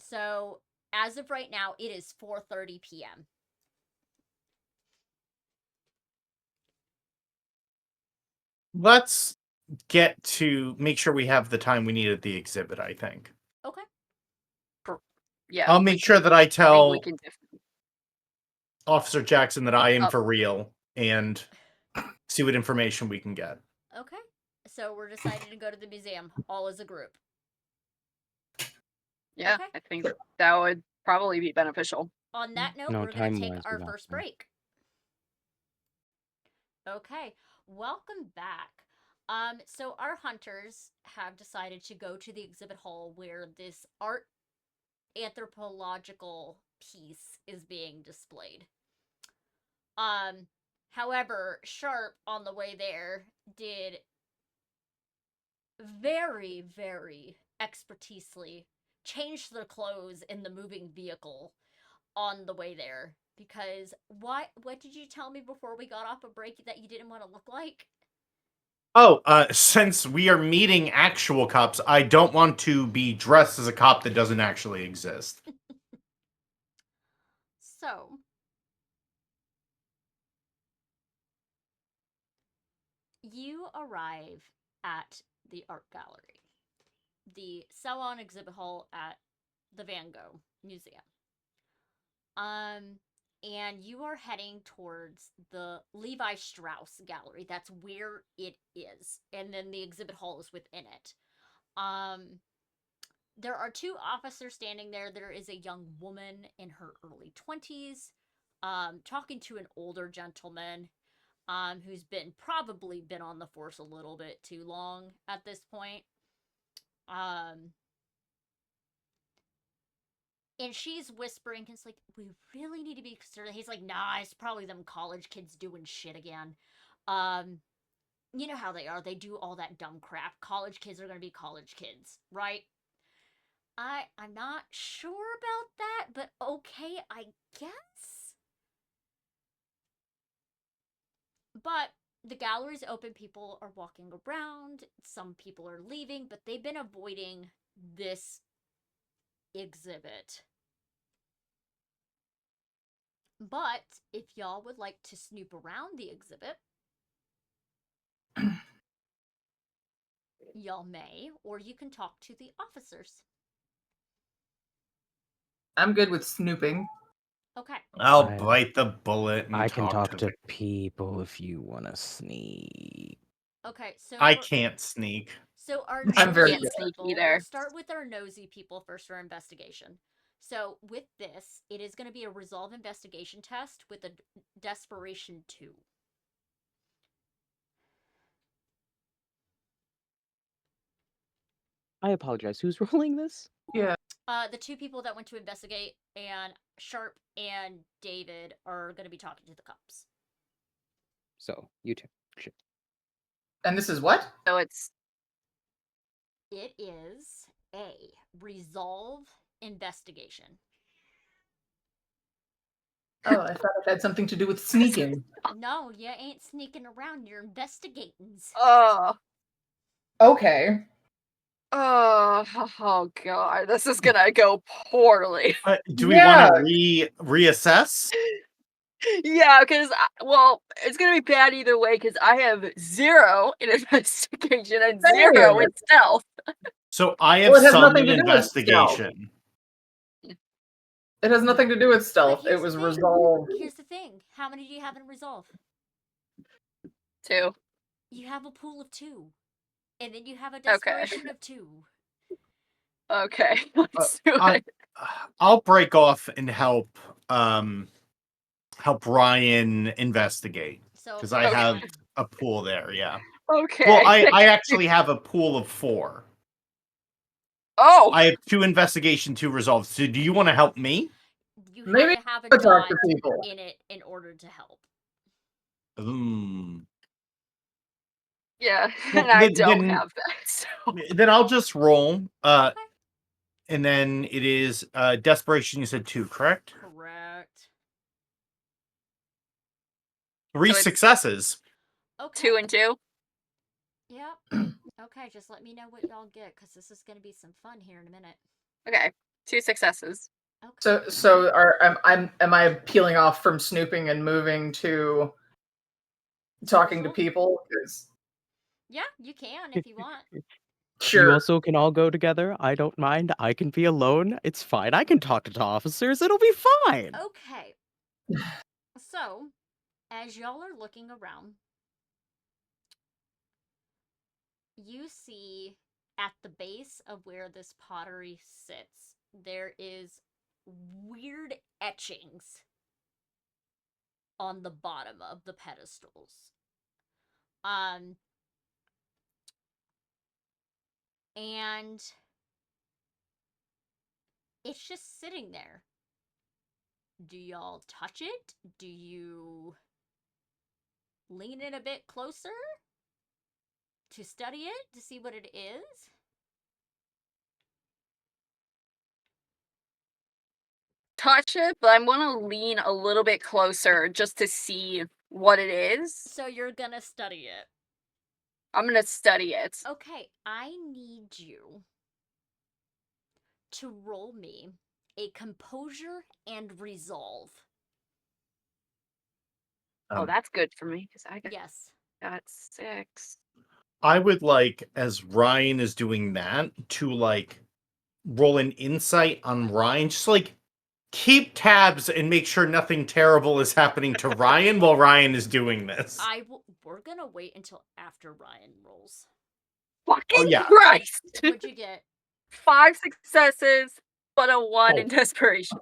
So as of right now, it is 4:30 p.m. Let's get to make sure we have the time we need at the exhibit, I think. Okay. Yeah. I'll make sure that I tell we can Officer Jackson that I am for real and see what information we can get. Okay. So we're deciding to go to the museum, all as a group. Yeah, Okay. I think that would probably be beneficial. On that note, No, we're going to take time-wise, we our got first time. break. Okay, welcome back. So our hunters have decided to go to the exhibit hall where this art anthropological piece is being displayed. However, Sharp on the way there did very, very expertisely change the clothes in the moving vehicle on the way there. Because what did you tell me before we got off a break that you didn't want to look like? Oh, since we are meeting actual cops, I don't want to be dressed as a cop that doesn't actually exist. So, you arrive at the art gallery, the Salon exhibit hall at the Van Gogh Museum. And you are heading towards the Levi Strauss gallery. That's where it is. And then the exhibit hall is within it. There are two officers standing there. There is a young woman in her early 20s, talking to an older gentleman, who's probably been on the force a little bit too long at this point. And she's whispering, it's like, we really need to be concerned. He's like, nah, it's probably them college kids doing shit again. You know how they are. They do all that dumb crap. College kids are gonna be college kids, right? I'm not sure about that, but okay, I guess. But the gallery's open, people are walking around, some people are leaving, but they've been avoiding this exhibit. But if y'all would like to snoop around the exhibit, y'all may, or you can talk to the officers. I'm good with snooping. Okay. I'll I- bite the bullet and I can talk to the... people if you want to sneak. Okay, so I can't sneak. So our I'm very nosy good. people, either. we'll start with our nosy people first for investigation. So with this, it is going to be a resolve investigation test with a desperation 2. I apologize. Who's rolling this? Yeah. The two people that went to investigate, and Sharp and David, are going to be talking to the cops. So, you two. Shit. And this is what? So it's It is a resolve investigation. Oh, I thought it had something to do with sneaking. No, you ain't sneaking around, you're investigating. oh Okay. oh god, this is gonna go poorly. Do we want Yeah. to reassess? Yeah, because it's gonna be bad either way because I have 0 in investigation and Same 0 here. in stealth. So I have Well, it has some nothing in to do with stealth. investigation. It has nothing to do with But stealth. It here's was the thing. resolved. Here's the thing. How many do you have in resolve? 2. You have a pool of 2. And then you have a Okay. desperation of 2. Okay, let's do I- it. I'll break off and help Ryan investigate So because here's I the have thing. a pool there. Yeah. Okay. Well, I actually have a pool of 4. Oh, I have 2 investigation, 2 resolve. So do you want to help me? You Maybe have to have a I talk dot to people. in it in order to help. yeah, Well, and I then- don't then- have that. So. Then I'll just roll. Okay. And then it is desperation. You said 2, correct? Correct. 3 So it's- successes. Okay. 2 and 2. Yep. Okay, just let me know what y'all get, because this is going to be some fun here in a minute. Okay, 2 successes. Okay. So am I peeling off from snooping and moving to talking to Resolve? people? 'Cause- Yeah, you can if you want. You Sure. also can all go together. I don't mind. I can be alone. It's fine. I can talk to officers. It'll be fine. Okay. So, as y'all are looking around, you see at the base of where this pottery sits there is weird etchings on the bottom of the pedestals. And it's just sitting there. Do y'all touch it? Do you lean in a bit closer to study it, to see what it is? Touch it, but I'm gonna lean a little bit closer just to see what it is. So you're gonna study it. I'm gonna study it. Okay, I need you to roll me a composure and resolve. Oh, that's good for me because I Yes. got 6. I would like, as Ryan is doing that, to like roll an insight on Ryan. Just like keep tabs and make sure nothing terrible is happening to Ryan while Ryan is doing this. We're gonna wait until after Ryan rolls. Fucking yeah. Christ! What'd you get? 5 successes, but a 1 Oh. in desperation.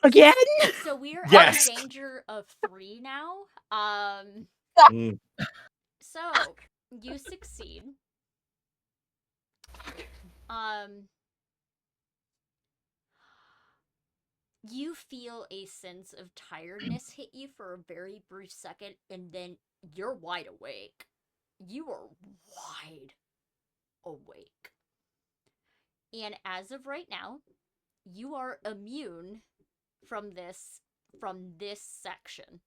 Again? So we are Yes. at a danger of 3 now. Mm. So you succeed. You feel a sense of tiredness hit you for a very brief second, and then you're wide awake. You are wide awake. And as of right now, you are immune from this section.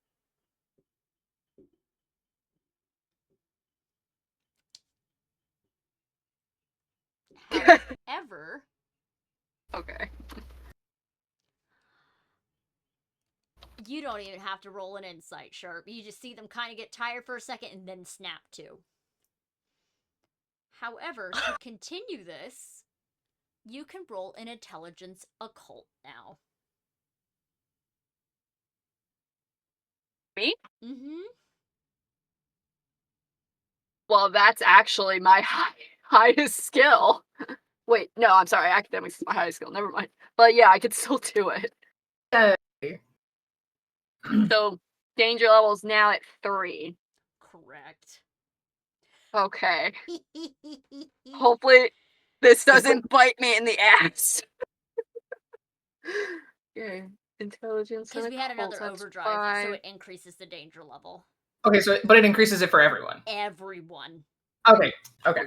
However, Okay. you don't even have to roll an insight, Sharp. You just see them kind of get tired for a second and then snap to. However, to continue this, you can roll an intelligence occult now. Me? Mm-hmm. Well, that's actually my highest skill. Wait, no, I'm sorry. Academics is my highest skill. Never mind. But yeah, I could still do it. So danger level's now at 3. Correct. Okay. Hopefully this doesn't bite me in the ass. Okay. Intelligence. Because we had another overdrive, so it increases the danger level. Okay, so but it increases it for everyone. Everyone. Okay. Okay.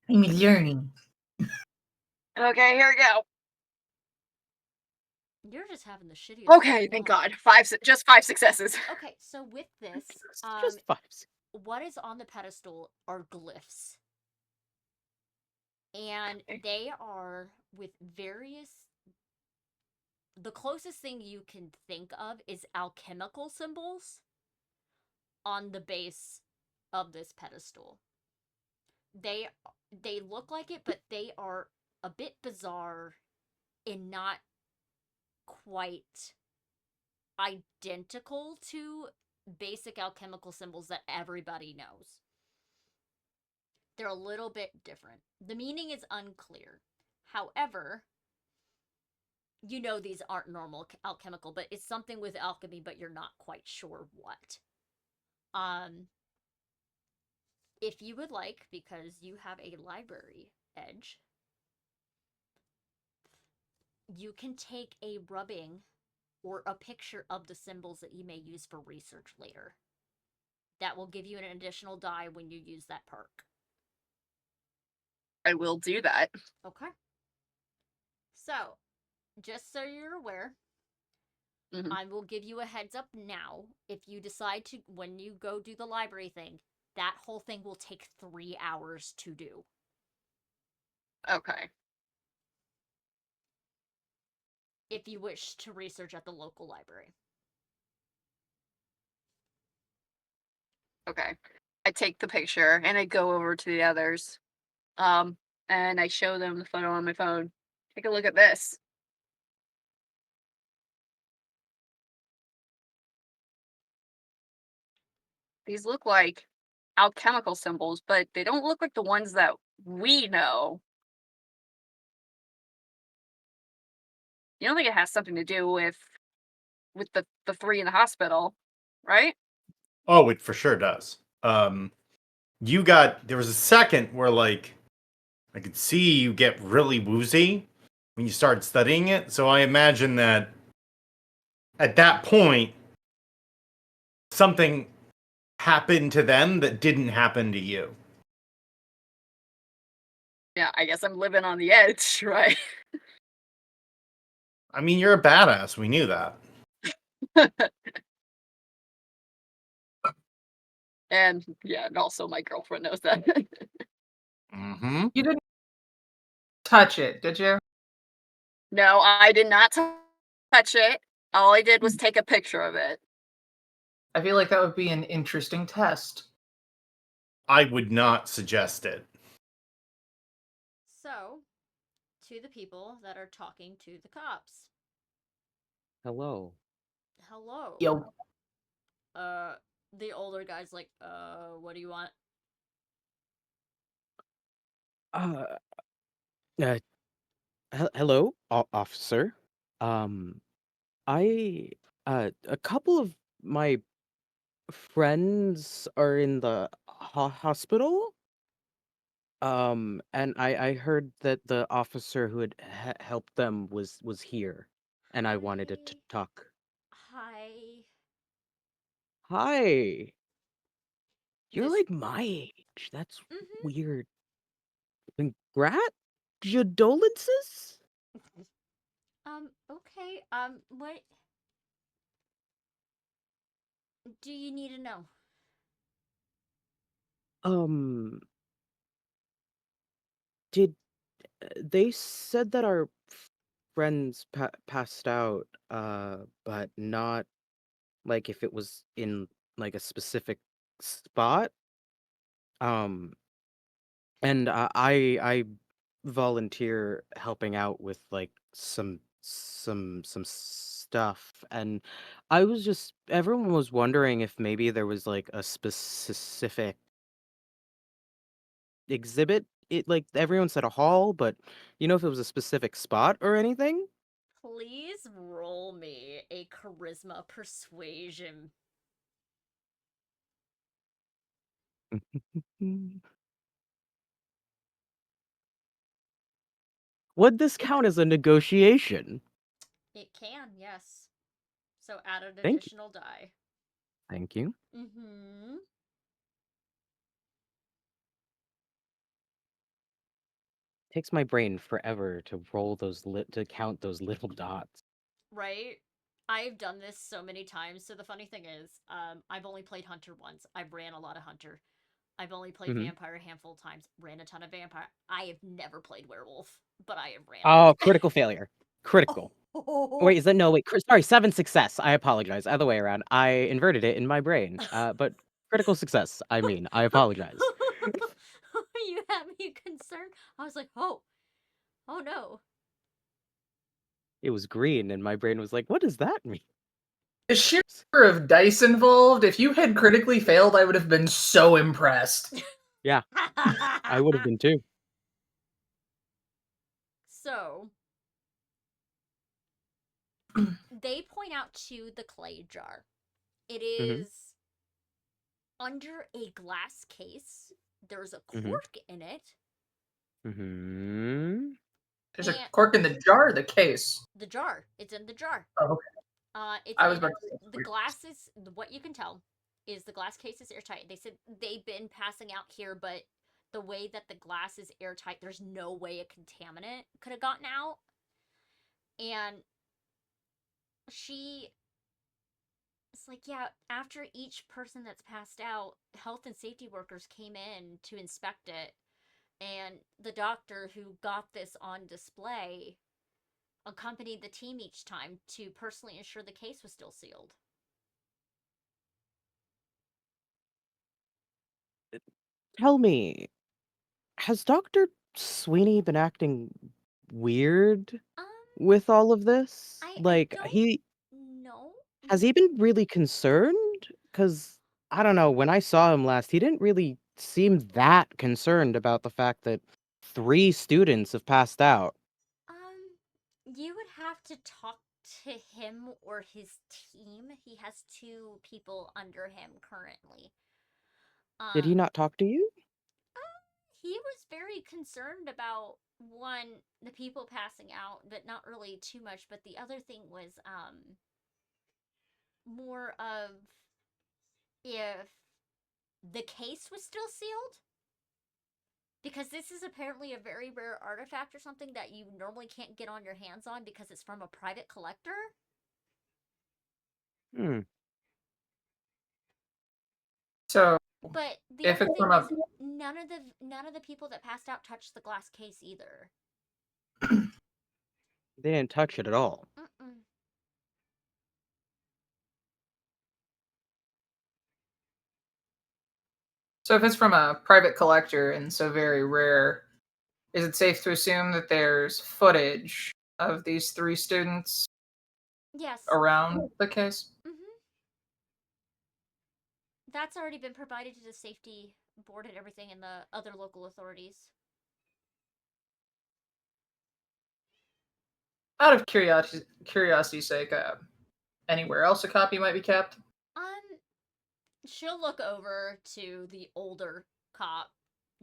I'm learning. Okay, here we go. You're just having the shittiest. Okay, thank God. Just 5 successes. Okay, so with this, Just 5. what is on the pedestal are glyphs. And Okay. they are with various. The closest thing you can think of is alchemical symbols on the base of this pedestal. They look like it, but they are a bit bizarre and not quite identical to basic alchemical symbols that everybody knows. They're a little bit different. The meaning is unclear. However, you know these aren't normal alchemical, but it's something with alchemy, but you're not quite sure what. If you would like, because you have a library edge, you can take a rubbing or a picture of the symbols that you may use for research later. That will give you an additional die when you use that perk. I will do that. Okay. So, just so you're aware, I will give you a heads up now. If you decide to, when you go do the library thing, that whole thing will take 3 hours to do. Okay. If you wish to research at the local library. Okay. I take the picture and I go over to the others. And I show them the photo on my phone. Take a look at this. These look like alchemical symbols, but they don't look like the ones that we know. You don't think it has something to do with the three in the hospital, right? Oh, it for sure does. There was a second where like I could see you get really woozy when you started studying it. So I imagine that at that point something happened to them that didn't happen to you. Yeah, I guess I'm living on the edge, right? I mean, you're a badass. We knew that. And yeah, and also my girlfriend knows that. Mm-hmm. You didn't touch it, did you? No, I did not touch it. All I did was take a picture of it. I feel like that would be an interesting test. I would not suggest it. So, to the people that are talking to the cops. Hello. Hello. Yo, Uh, the older guy's like, what do you want? Uh, uh hello, officer. Um, I a couple of my friends are in the hospital. And I heard that the officer who had helped them was here, and I wanted to Hi. talk. Hi. Hi, you're This. like my age. That's Mm-hmm. weird. Congratulations. Okay. What do you need to know? Um, did they said that our friends passed out, but not like if it was in like a specific spot. Um, and I volunteer helping out with like some stuff, and I was just everyone was wondering if maybe there was like a specific exhibit. It like everyone said a hall, but if it was a specific spot or anything. Please roll me a charisma persuasion. Would this count as a negotiation? It can, yes. So add an Thank you. additional die. Thank you. Mm-hmm. Takes my brain forever to roll to count those little dots. Right? I've done this so many times. So the funny thing is, I've only played Hunter once. I've ran a lot of Hunter. I've only played Hmm. Vampire a handful of times. Ran a ton of Vampire. I have never played Werewolf, but I have ran Oh, it. critical failure. Critical. Oh. Wait, is that no? Wait, sorry, 7 success. I apologize. Other way around. I inverted it in my brain. But critical success. I mean, I apologize. You had me concerned. I was like, oh no. It was green, and my brain was like, "What does that mean?" the sheer number of dice involved, if you had critically failed, I would have been so impressed. Yeah, I would have been too. So they point out to the clay jar. It Hmm. is under a glass case. There's a Hmm. cork in it, Hmm. There's a and cork in the jar, the case. the jar. It's in the jar. Oh, okay. It's I was in about to say the weird. glass is what you can tell is the glass case is airtight. They said they've been passing out here, but the way that the glass is airtight, there's no way a contaminant could have gotten out. And she it's like, yeah, after each person that's passed out, health and safety workers came in to inspect it. And the doctor who got this on display accompanied the team each time to personally ensure the case was still sealed. Tell me, has Doctor Sweeney been acting weird Um, with all of this? I Like, don't he know. has he been really concerned? Because I don't know, when I saw him last, he didn't really seem that concerned about the fact that 3 students have passed out. You would have to talk to him or his team. He has 2 people under him currently. Did he not talk to you? He was very concerned about one, the people passing out, but not really too much. But the other thing was more of if the case was still sealed. Because this is apparently a very rare artifact or something that you normally can't get on your hands on because it's from a private collector. Hmm. So But the if other it's thing from a is none of the people that passed out touched the glass case either. They didn't touch it at all. Mm-mm. so if it's from a private collector and so very rare, is it safe to assume that there's footage of these 3 students Yes. around the case? Mm-hmm. That's already been provided to the safety board and everything and the other local authorities. Out of curiosity's sake, anywhere else a copy might be kept? She'll look over to the older cop,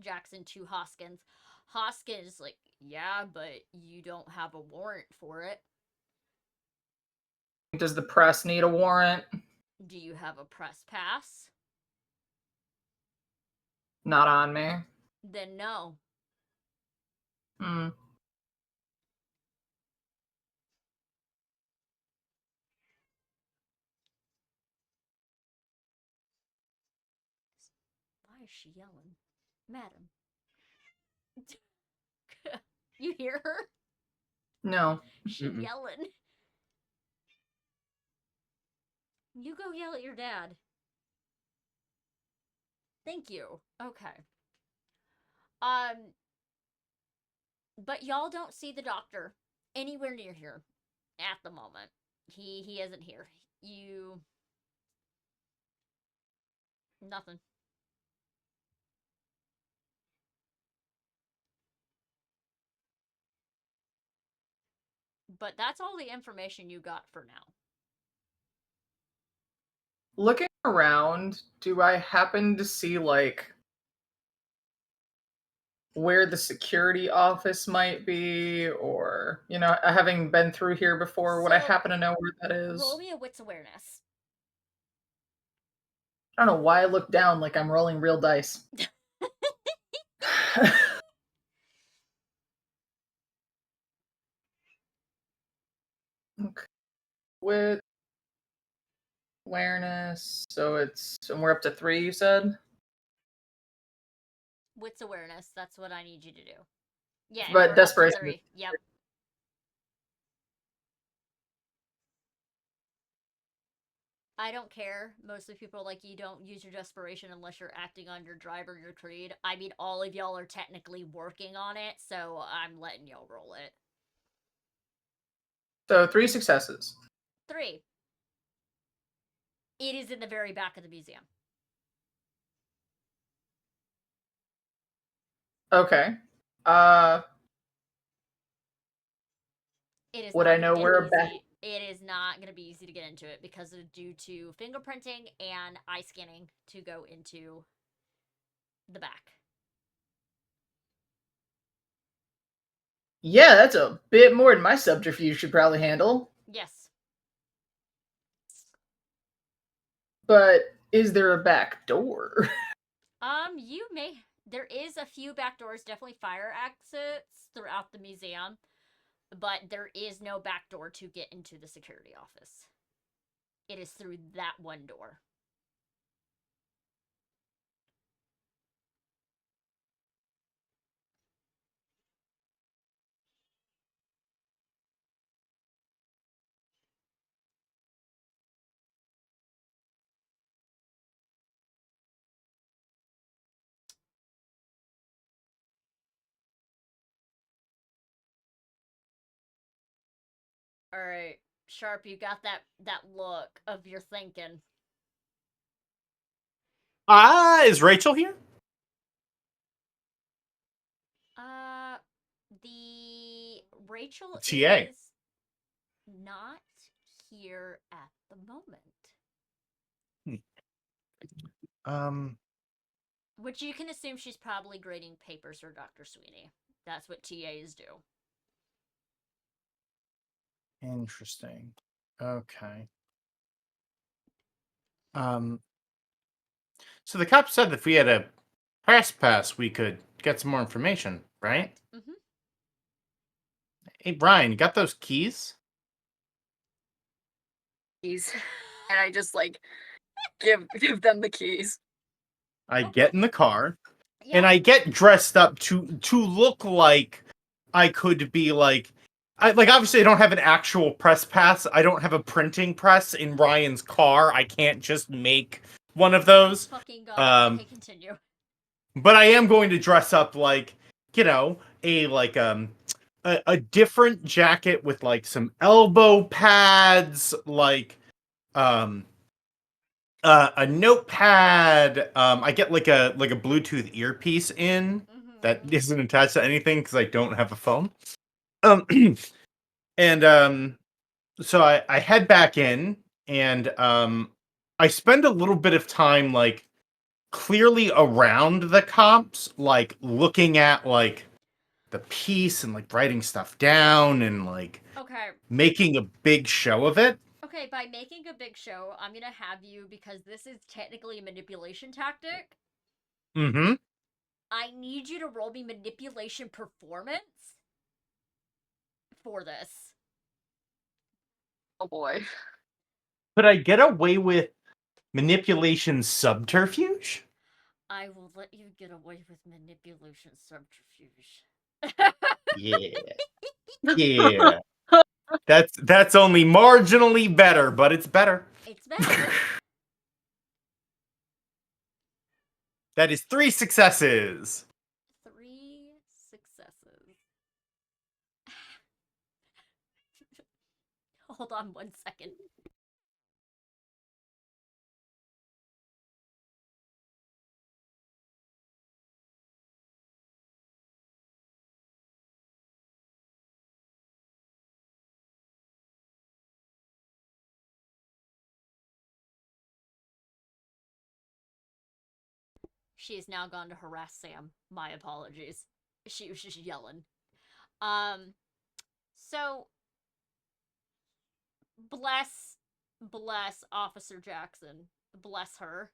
Jackson, to Hoskins. Hoskins is like, yeah, but you don't have a warrant for it. Does the press need a warrant? Do you have a press pass? Not on me. Then no. Hmm. Why is she yelling? Madam. You hear her? No. She Mm-mm. yelling. You go yell at your dad. Thank you. Okay. But y'all don't see the doctor anywhere near here at the moment. He isn't here. You nothing. But that's all the information you got for now. Looking around, do I happen to see, like, where the security office might be? Or, having been through here before, would I So, happen to know where that roll is? me a wits awareness. I don't know why I look down like I'm rolling real dice. Okay. With awareness, and we're up to 3, you said? Wits awareness. That's what I need you to do. Yeah, and But we're up to desperation. 3. Yep. I don't care. Most of the people are like, you don't use your desperation unless you're acting on your drive or your creed. I mean, all of y'all are technically working on it, so I'm letting y'all roll it. So 3 successes. 3. It is in the very back of the museum. Okay. It is Would not I gonna know get where a easy. back? It is not going to be easy to get into it because of due to fingerprinting and eye scanning to go into the back. Yeah, that's a bit more than my subterfuge should probably handle. Yes. But is there a back door? You may. There is a few back doors, definitely fire exits throughout the museum, but there is no back door to get into the security office. It is through that one door. All right, Sharp, you got that look of your thinking. Is Rachel here? The Rachel TA. is not here at the moment. Which you can assume she's probably grading papers for Dr. Sweeney. That's what TAs do. Interesting. Okay. So the cop said that if we had a press pass, we could get some more information, right? Mm-hmm. Hey, Brian, you got those keys? Keys. And I just like give them the keys. I Okay. get in the car, Yeah. and I get dressed up to look like I could be like, obviously I don't have an actual press pass. I don't have a printing press in Ryan's car. I can't just make one of those. Fucking god. Okay, continue. But I am going to dress up like, a different jacket with like some elbow pads, like a notepad. I get like a Bluetooth earpiece in that isn't attached to anything because I don't have a phone. And so I head back in, and I spend a little bit of time like clearly around the cops, like looking at like the piece and like writing stuff down and like Okay. making a big show of it. Okay, by making a big show, I'm gonna have you, because this is technically a manipulation tactic, Mm-hmm. I need you to roll me manipulation performance for this. Oh boy. Could I get away with manipulation subterfuge? I will let you get away with manipulation subterfuge. Yeah. Yeah. That's only marginally better, but it's better. It's better. That is 3 successes. 3 successes. Hold on 1 second. She has now gone to harass Sam. My apologies. She was just yelling. So bless Officer Jackson. Bless her.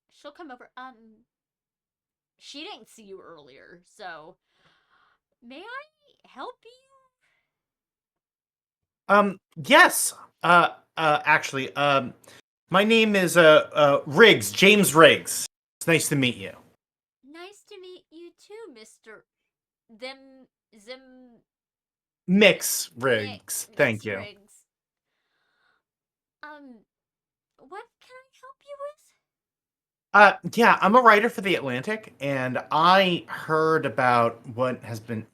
She'll come over. She didn't see you earlier, so may I help you? Yes. Actually, my name is Riggs, James Riggs. It's nice to meet you. Nice to meet you too, Mr. Zim Mix Riggs. Thank you. Riggs. What can I help you with? Yeah, I'm a writer for The Atlantic, and I heard about what's been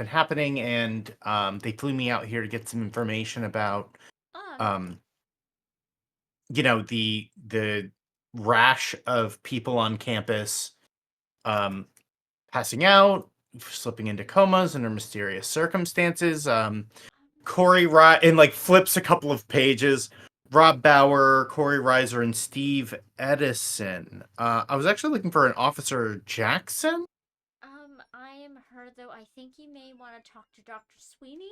happening, and they flew me out here to get some information about the rash of people on campus passing out, slipping into comas under mysterious circumstances. Corey and like flips a couple of pages. Rob Bauer, Corey Reiser, and Steve Edison. I was actually looking for an Officer Jackson. I am her, though. I think you may want to talk to Dr. Sweeney.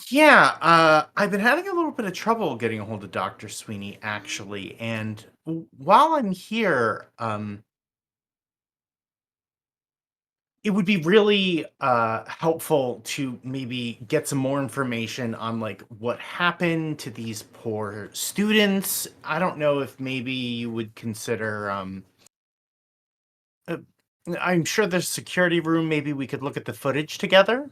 Yeah, I've been having a little bit of trouble getting a hold of Dr. Sweeney, actually. And while I'm here, it would be really helpful to maybe get some more information on like what happened to these poor students. I don't know if maybe you would consider I'm sure there's a security room, maybe we could look at the footage together.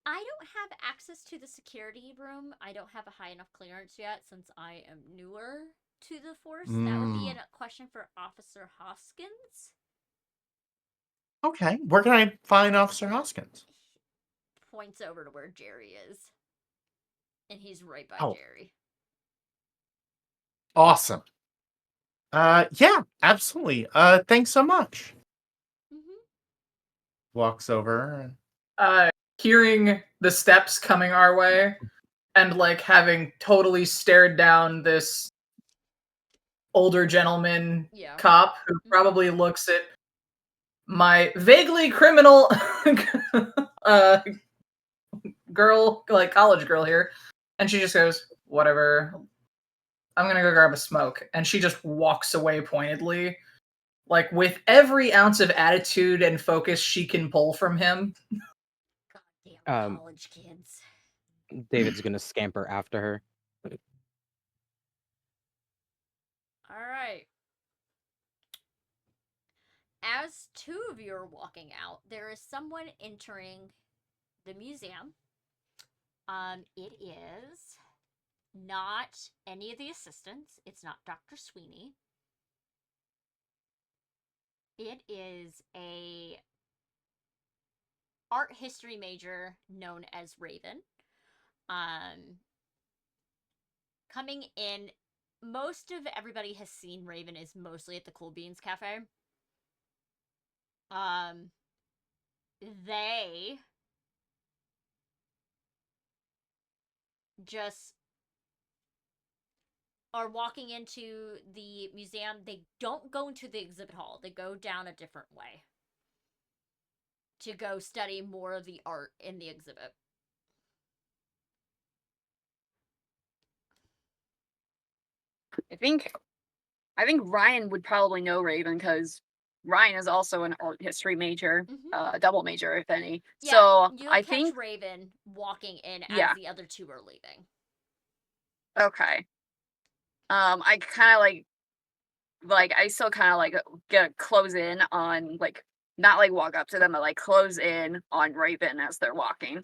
I don't have access to the security room. I don't have a high enough clearance yet since I am newer to the force. That would be a question for Officer Hoskins. Okay, where can I find Officer Hoskins? Points over to where Jerry is. And he's right by Jerry. Awesome. Yeah, absolutely. Thanks so much. Mm-hmm. Walks over. hearing the steps coming our way and like having totally stared down this older gentleman Yeah. cop who Mhm. probably looks at my vaguely criminal uh girl, like college girl here, and she just goes, "Whatever. I'm going to go grab a smoke." And she just walks away pointedly, like with every ounce of attitude and focus she can pull from him. Goddamn Um, college kids. David's gonna scamper after her. All right. As two of you are walking out, there is someone entering the museum. It is not any of the assistants. It's not Dr. Sweeney. It is a art history major known as Raven. Coming in, most of everybody has seen Raven is mostly at the Cool Beans Cafe. They just are walking into the museum. They don't go into the exhibit hall. They go down a different way to go study more of the art in the exhibit. I think Ryan would probably know Raven because Ryan is also an art history major, double major if any. Yeah, So you'll I catch think Raven walking in as yeah. the other two are leaving. Okay. I kind of like I still kind of like get close in on like not like walk up to them, but like close in on Raven as they're walking.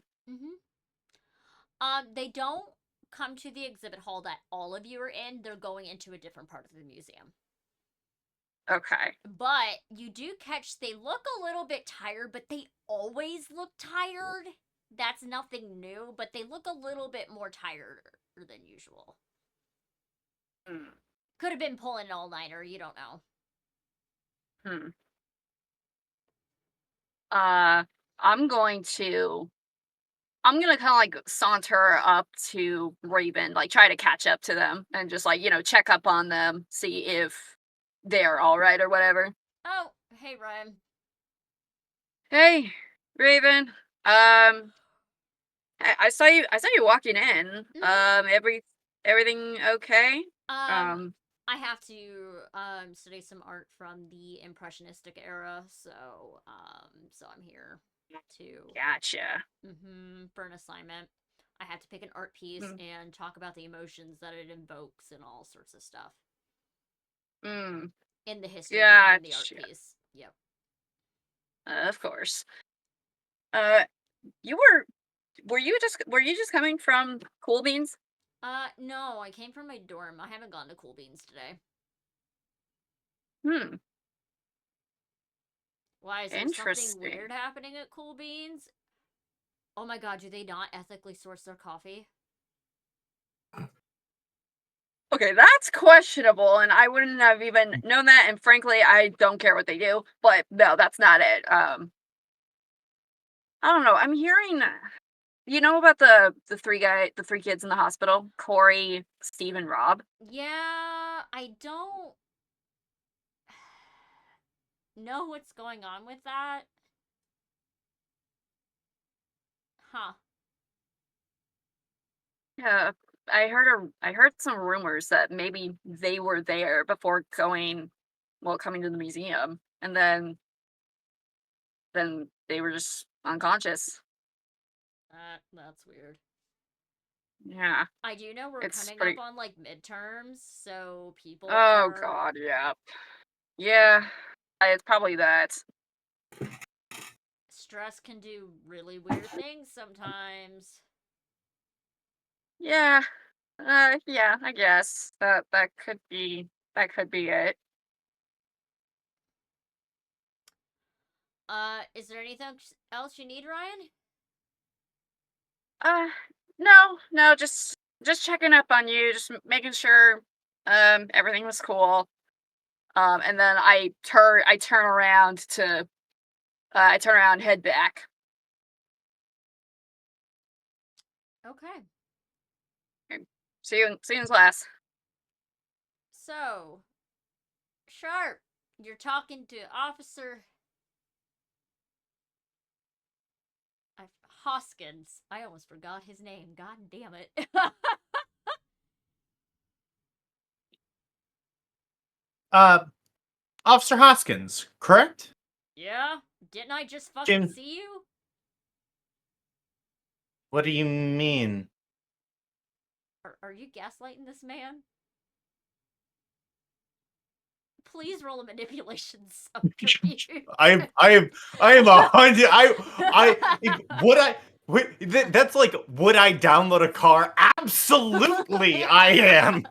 They don't come to the exhibit hall that all of you are in. They're going into a different part of the museum. Okay. But you do catch they look a little bit tired, but they always look tired. That's nothing new, but they look a little bit more tired than usual. Hmm. Could have been pulling an all-nighter, you don't know. Hmm. Uh, I'm going to kind of like saunter up to Raven, like try to catch up to them and just like, check up on them, see if they're all right or whatever. Oh, hey Ryan. Hey, Raven. I saw you walking in. Everything okay? Um, I have to study some art from the impressionistic era, so I'm here to gotcha. for an assignment. I had to pick an art piece Mm, and talk about the emotions that it invokes and all sorts of stuff mm, in the history behind the art gotcha. piece. Yep. Of course. Uh, you were you just coming from Cool Beans? No, I came from my dorm. I haven't gone to Cool Beans today. Hmm, Why, is there something interesting. weird happening at Cool Beans? Oh my god, do they not ethically source their coffee? Okay, that's questionable, and I wouldn't have even known that. And frankly, I don't care what they do. But no, that's not it. I don't know. I'm hearing. You know about the three kids in the hospital, Corey, Steve, and Rob. Yeah, I don't know what's going on with that. Huh. Yeah, I heard some rumors that maybe they were there before coming to the museum, and then they were just unconscious. That's weird. Yeah, I do know we're it's coming up pretty. on like midterms, so people Oh are God, yeah, yeah. It's probably that. stress can do really weird things sometimes. Yeah, yeah. I guess that could be it. Is there anything else you need, Ryan? Uh, no, no, just checking up on you, just making sure everything was cool. And then I turn around, head back. Okay. See you in class. So, Sharp, you're talking to Officer Hoskins. I almost forgot his name. God damn it. Officer Hoskins, correct? Yeah? Didn't I just fucking James, see you? what do you mean? Are you gaslighting this man? Please roll a manipulation subterfuge. I am 100. Would I? That's like, would I download a car? Absolutely, I am.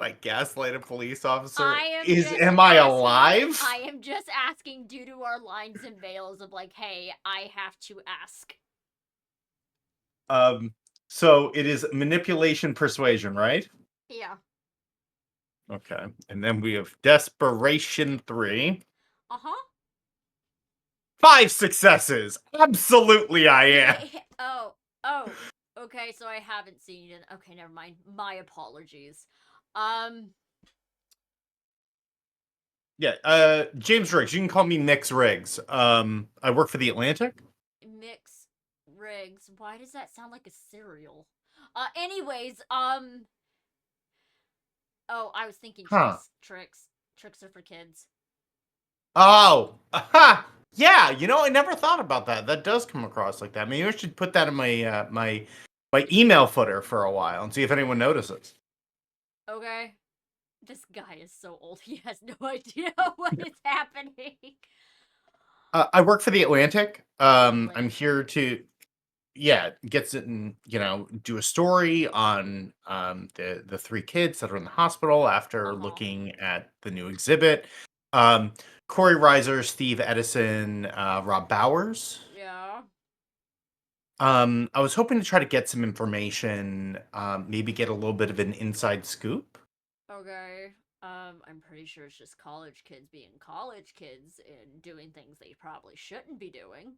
Like gaslight a police officer? Am I alive? I am just asking due to our lines and veils of like, hey, I have to ask. So it is manipulation persuasion, right? Yeah. Okay. And then we have desperation 3. Uh-huh. 5 successes. Absolutely I am. Oh. Okay, so I haven't seen it. Okay, never mind. My apologies. Yeah, James Riggs. You can call me Mix Riggs. I work for the Atlantic. Mix Riggs. Why does that sound like a cereal? Anyways, oh, I was thinking Huh. tricks. Tricks are for kids. Oh, aha! Yeah, I never thought about that. That does come across like that. Maybe I should put that in my email footer for a while and see if anyone notices. Okay. This guy is so old, he has no idea what is happening. I work for the Atlantic. I'm Atlantic. here to, get it and do a story on the 3 kids that are in the hospital after looking at the new exhibit. Corey Reiser, Steve Edison, Rob Bowers. Yeah. I was hoping to try to get some information, maybe get a little bit of an inside scoop. Okay. I'm pretty sure it's just college kids being college kids and doing things they probably shouldn't be doing.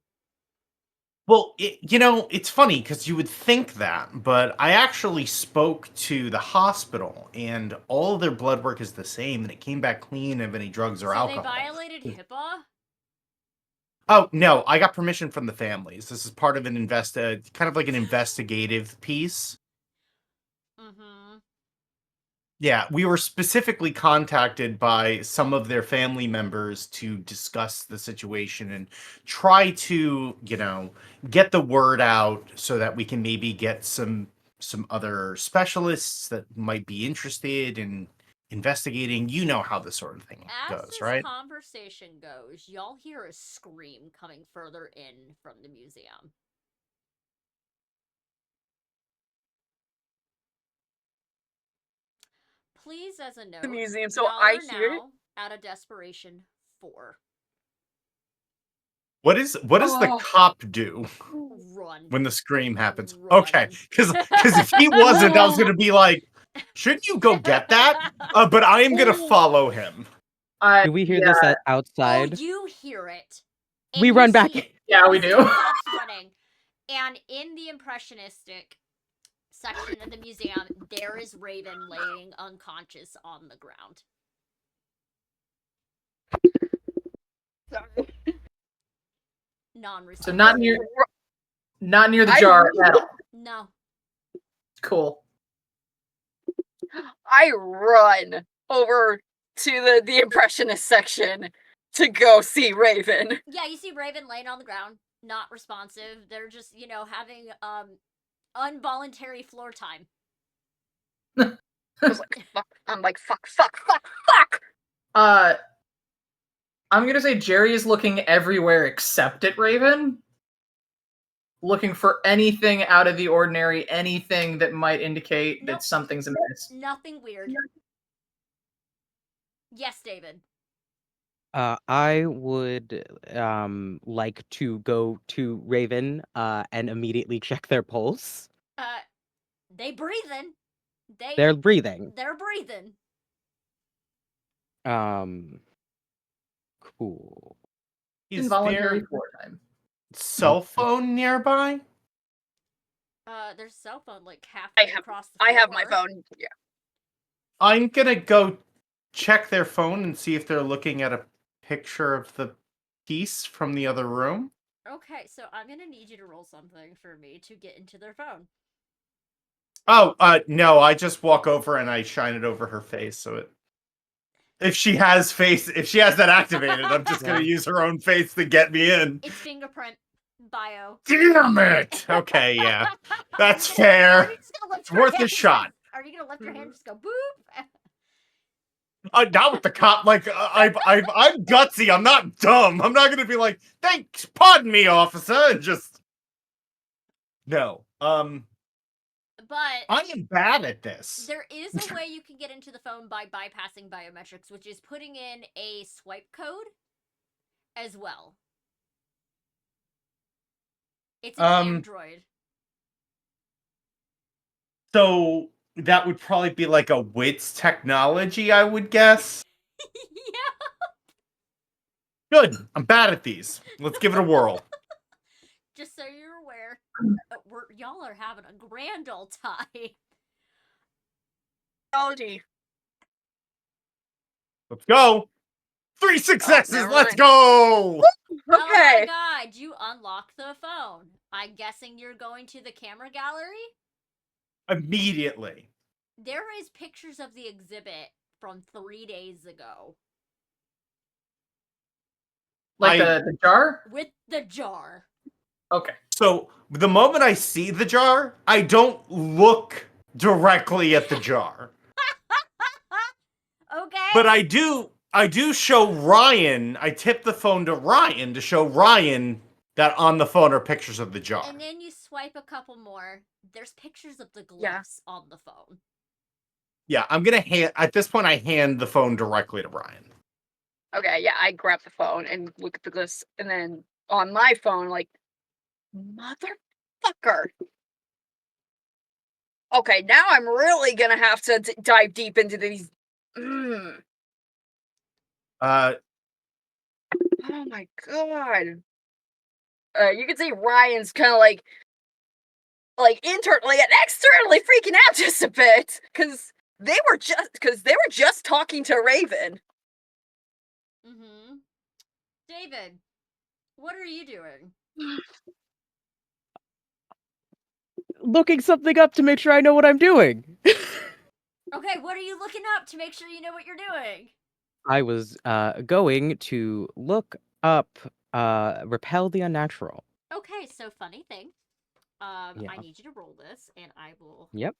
Well, it's funny because you would think that, but I actually spoke to the hospital and all of their blood work is the same and it came back clean of any drugs or So alcohol. they violated HIPAA? Oh, no, I got permission from the families. This is part of an kind of like an investigative piece. Mm-hmm. Yeah, we were specifically contacted by some of their family members to discuss the situation and try to, get the word out so that we can maybe get some other specialists that might be interested in investigating. You know how this sort of thing As goes, this right? conversation goes, y'all hear a scream coming further in from the museum. Please, as a note, The museum, so y'all I are hear it. now at a desperation 4. What does the Oh. cop do Run. when the scream happens? Run. Okay, because if he wasn't, I was gonna be like, shouldn't you go get that? But I am gonna follow him. Do we hear Yeah, this Oh, outside? you hear it. We you run back see- in. Yeah, you we see do. cops running. And in the impressionistic section of the museum, there is Raven laying unconscious on the ground. Non-responsive. So not near the I- jar at all. No. Cool. I run over to the impressionist section to go see Raven. Yeah, you see Raven laying on the ground, not responsive. They're just, having involuntary floor time. I was like, fuck. I'm like, fuck. I'm gonna say Jerry is looking everywhere except at Raven. Looking for anything out of the ordinary, anything that might indicate Nope. that something's amiss. Nothing weird. Yes, David. I would like to go to Raven and immediately check their pulse. They breathing. They're breathing. They're breathing. Cool. Is Involuntary there floor time. cell phone nearby? There's a cell phone like I halfway have across the floor. I have my phone. Yeah. I'm gonna go check their phone and see if they're looking at a picture of the piece from the other room. Okay, so I'm gonna need you to roll something for me to get into their phone. Oh, no, I just walk over and I shine it over her face, so it. If she has that activated, I'm just gonna use her own face to get me in. It's fingerprint bio. Damn it! Okay, yeah. That's Are fair. you just gonna lift It's your worth a hand? shot. Are you gonna lift your hand and just go boop? Not with the cop. Like I'm gutsy. I'm not dumb. I'm not gonna be like, thanks, pardon me, officer, and just no. But I am bad at this. there is a way you can get into the phone by bypassing biometrics, which is putting in a swipe code as well. It's an Android. So that would probably be like a WITS technology, I would guess. Yeah. Good. I'm bad at these. Let's give it a whirl. Just so you're aware, y'all are having a grand old time. Technology. Let's go. 3 successes. never Let's mind. go. Oh my Okay. god, you unlock the phone. I'm guessing you're going to the camera gallery? Immediately. There is pictures of the exhibit from 3 days ago. Like the jar? With the jar. Okay. So the moment I see the jar, I don't look directly at the jar. Okay. But I do show Ryan, I tip the phone to Ryan to show Ryan that on the phone are pictures of the jar. And then you swipe a couple more. There's pictures of the glyphs Yeah. on the phone. Yeah, I'm gonna at this point I hand the phone directly to Ryan. Okay, yeah, I grab the phone and look at the list, and then on my phone, like, motherfucker. Okay, now I'm really gonna have to dive deep into these. Uh, Oh my god. You can see Ryan's kind of like internally and externally freaking out just a bit because they were just talking to Raven. Mm-hmm. David, what are you doing? Looking something up to make sure I know what I'm doing. Okay, what are you looking up to make sure you know what you're doing? I was going to look up repel the unnatural. Okay, so funny thing. Yeah. I need you to roll this, and I will. Yep.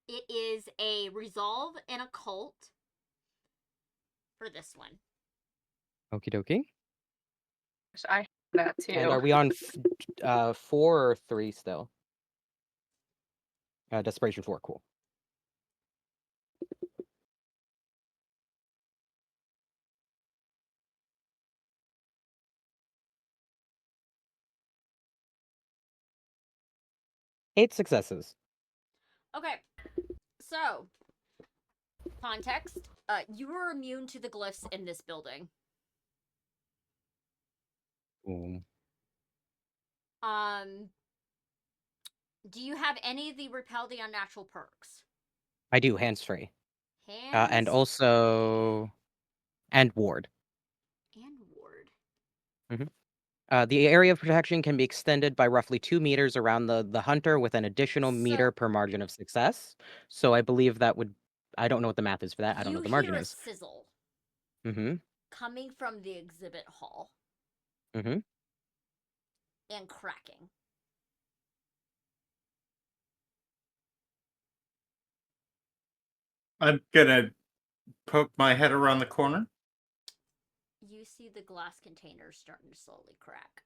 It is a resolve and occult for this one. Okie dokie. So I have that too. And are we on 4 or 3 still? Desperation 4, cool. Eight successes. Okay, so context. You are immune to the glyphs in this building. Ooh. Do you have any of the repel the unnatural perks? I do, hands-free. Hands And also... And ward. and ward. The area of protection can be extended by roughly 2 meters around the hunter with an additional meter per margin of success. So I believe that would... I don't know what the math is for that. I don't know what the margin is. You hear a sizzle Mm-hmm. coming from the exhibit hall. Mm-hmm. And cracking. I'm gonna poke my head around the corner. You see the glass containers starting to slowly crack.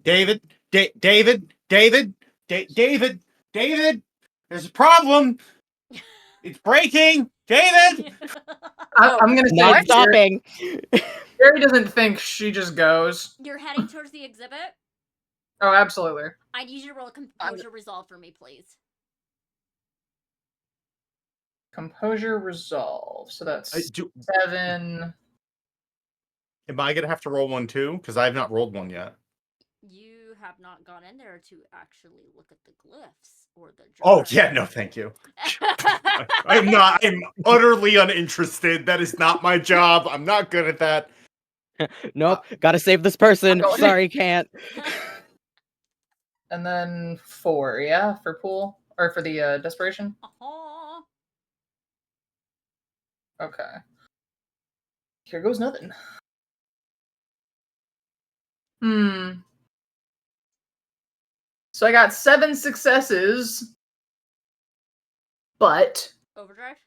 David, there's a problem. It's breaking, David. I'm gonna say Not stopping. Jerry doesn't think she just goes. You're heading towards the exhibit? Oh, absolutely. I need you to roll a composure resolve for me, please. Composure resolve. So that's 7. Am I gonna have to roll one too? Because I've not rolled one yet. have not gone in there to actually look at the glyphs or the Oh jar. yeah, no, thank you. I'm not. I'm utterly uninterested. That is not my job. I'm not good at that. Nope, gotta save this person. going- Sorry, can't. And then 4, yeah, for pool or for the desperation. Uh-huh. Okay. Here goes nothing. So I got 7 successes, but Overdrive?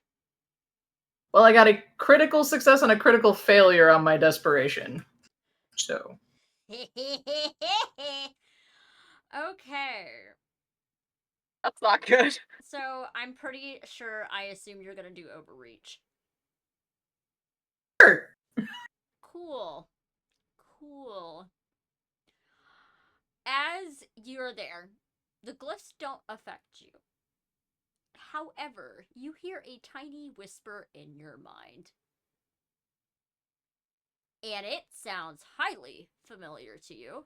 well, I got a critical success and a critical failure on my desperation. So Okay. That's not good. So I'm pretty sure I assume you're gonna do overreach. sure. Cool. Cool. As you're there, the glyphs don't affect you. However, you hear a tiny whisper in your mind. And it sounds highly familiar to you.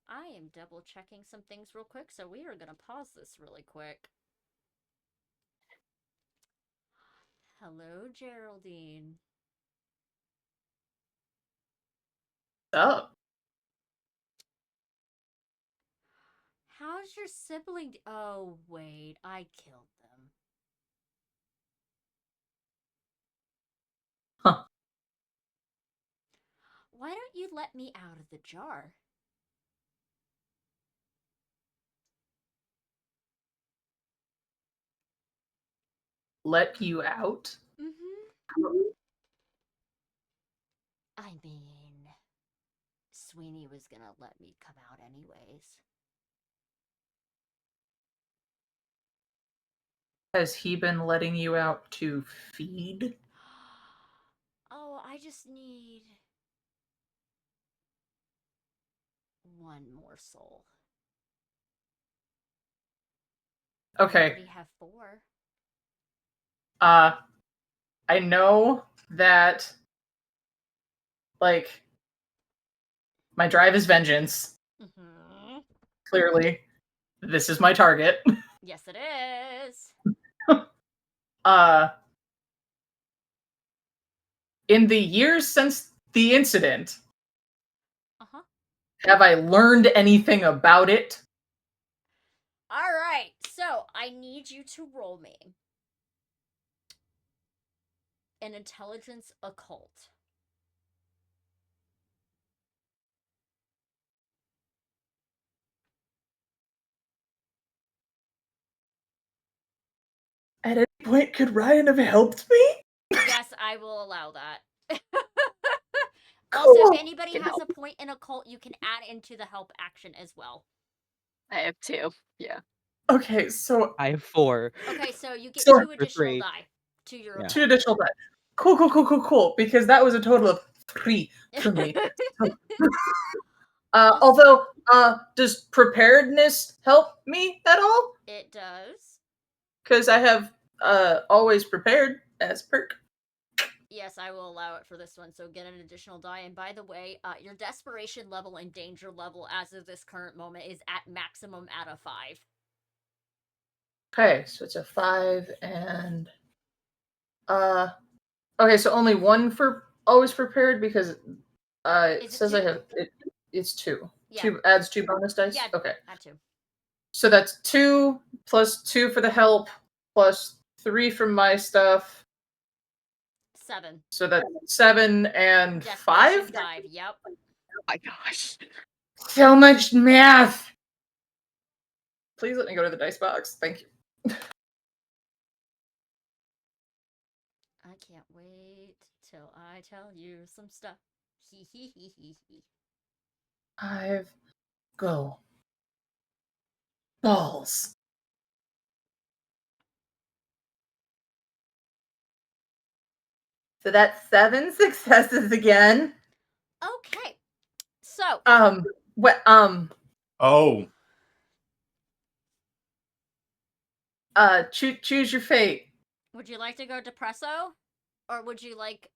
I am double checking some things real quick, so we are going to pause this really quick. Hello, Geraldine. Oh. How's your sibling? Oh, wait, I killed them. Huh. Why don't you let me out of the jar? Let you out? Mm-hmm. I mean, Sweeney was gonna let me come out anyways. Has he been letting you out to feed? Oh, I just need one more soul. I Okay. already have 4. I know that like my drive is vengeance. Mm-hmm. Clearly, this is my target. Yes, it is. uh in the years since the incident, Uh-huh. have I learned anything about it? All right, so I need you to roll me an intelligence occult. At any point, could Ryan have helped me? Yes, I will allow that. Also, Cool. if anybody has a point in occult, you can add into the help action as well. I have 2. Yeah. Okay, so I have 4. Okay, so you get So- 2 additional 3. die to your Yeah. 2 occult. additional die. Cool. Because that was a total of 3 for me. Although, does preparedness help me at all? It does. Because I have always prepared as perk. Yes, I will allow it for this one. So get an additional die. And by the way, your desperation level and danger level as of this current moment is at maximum out of 5. Okay, so it's a 5 and okay, so only 1 for always prepared because it Is it says 2? I have it's 2. Yeah. 2 adds 2 bonus dice. Yeah. Okay. Add 2. So that's 2 plus 2 for the help plus 3 from my stuff. 7. So that's 7 and Desperation 5. 5. Yep. Oh my gosh. So much math. Please let me go to the dice box. Thank you. I can't wait till I tell you some stuff. Hee hee hee hee hee. 5 go. Balls. So that's 7 successes again. Okay. So, What Oh, choose your fate. would you like to go depresso? Or would you like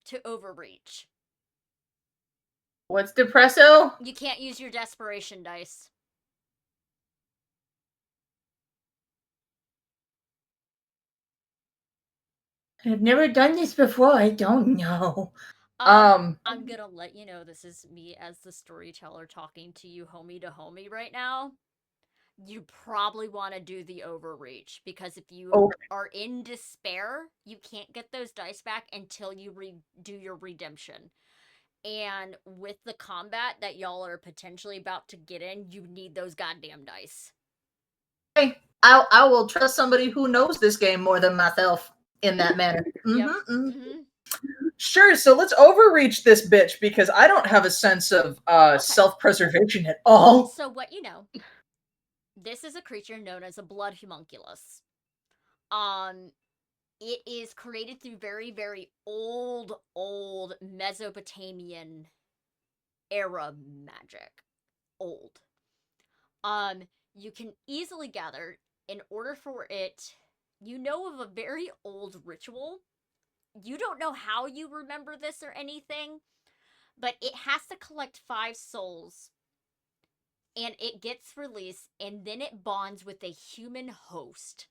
to overreach. What's depresso? You can't use your desperation dice. I've never done this before. I don't know. I'm gonna let you know this is me as the storyteller talking to you homie to homie right now. You probably want to do the overreach because if you are in despair, you can't get those dice back until you do your redemption. And with the combat that y'all are potentially about to get in, you need those goddamn dice. Okay, I will trust somebody who knows this game more than myself in that manner. Yep. Sure, so let's overreach this bitch because I don't have a sense of self-preservation at all. So what you know, this is a creature known as a blood homunculus. It is created through very, very old Mesopotamian era magic. Old. You can easily gather, in order for it, you know of a very old ritual. You don't know how you remember this or anything, but it has to collect 5 souls, and it gets released, and then it bonds with a human host,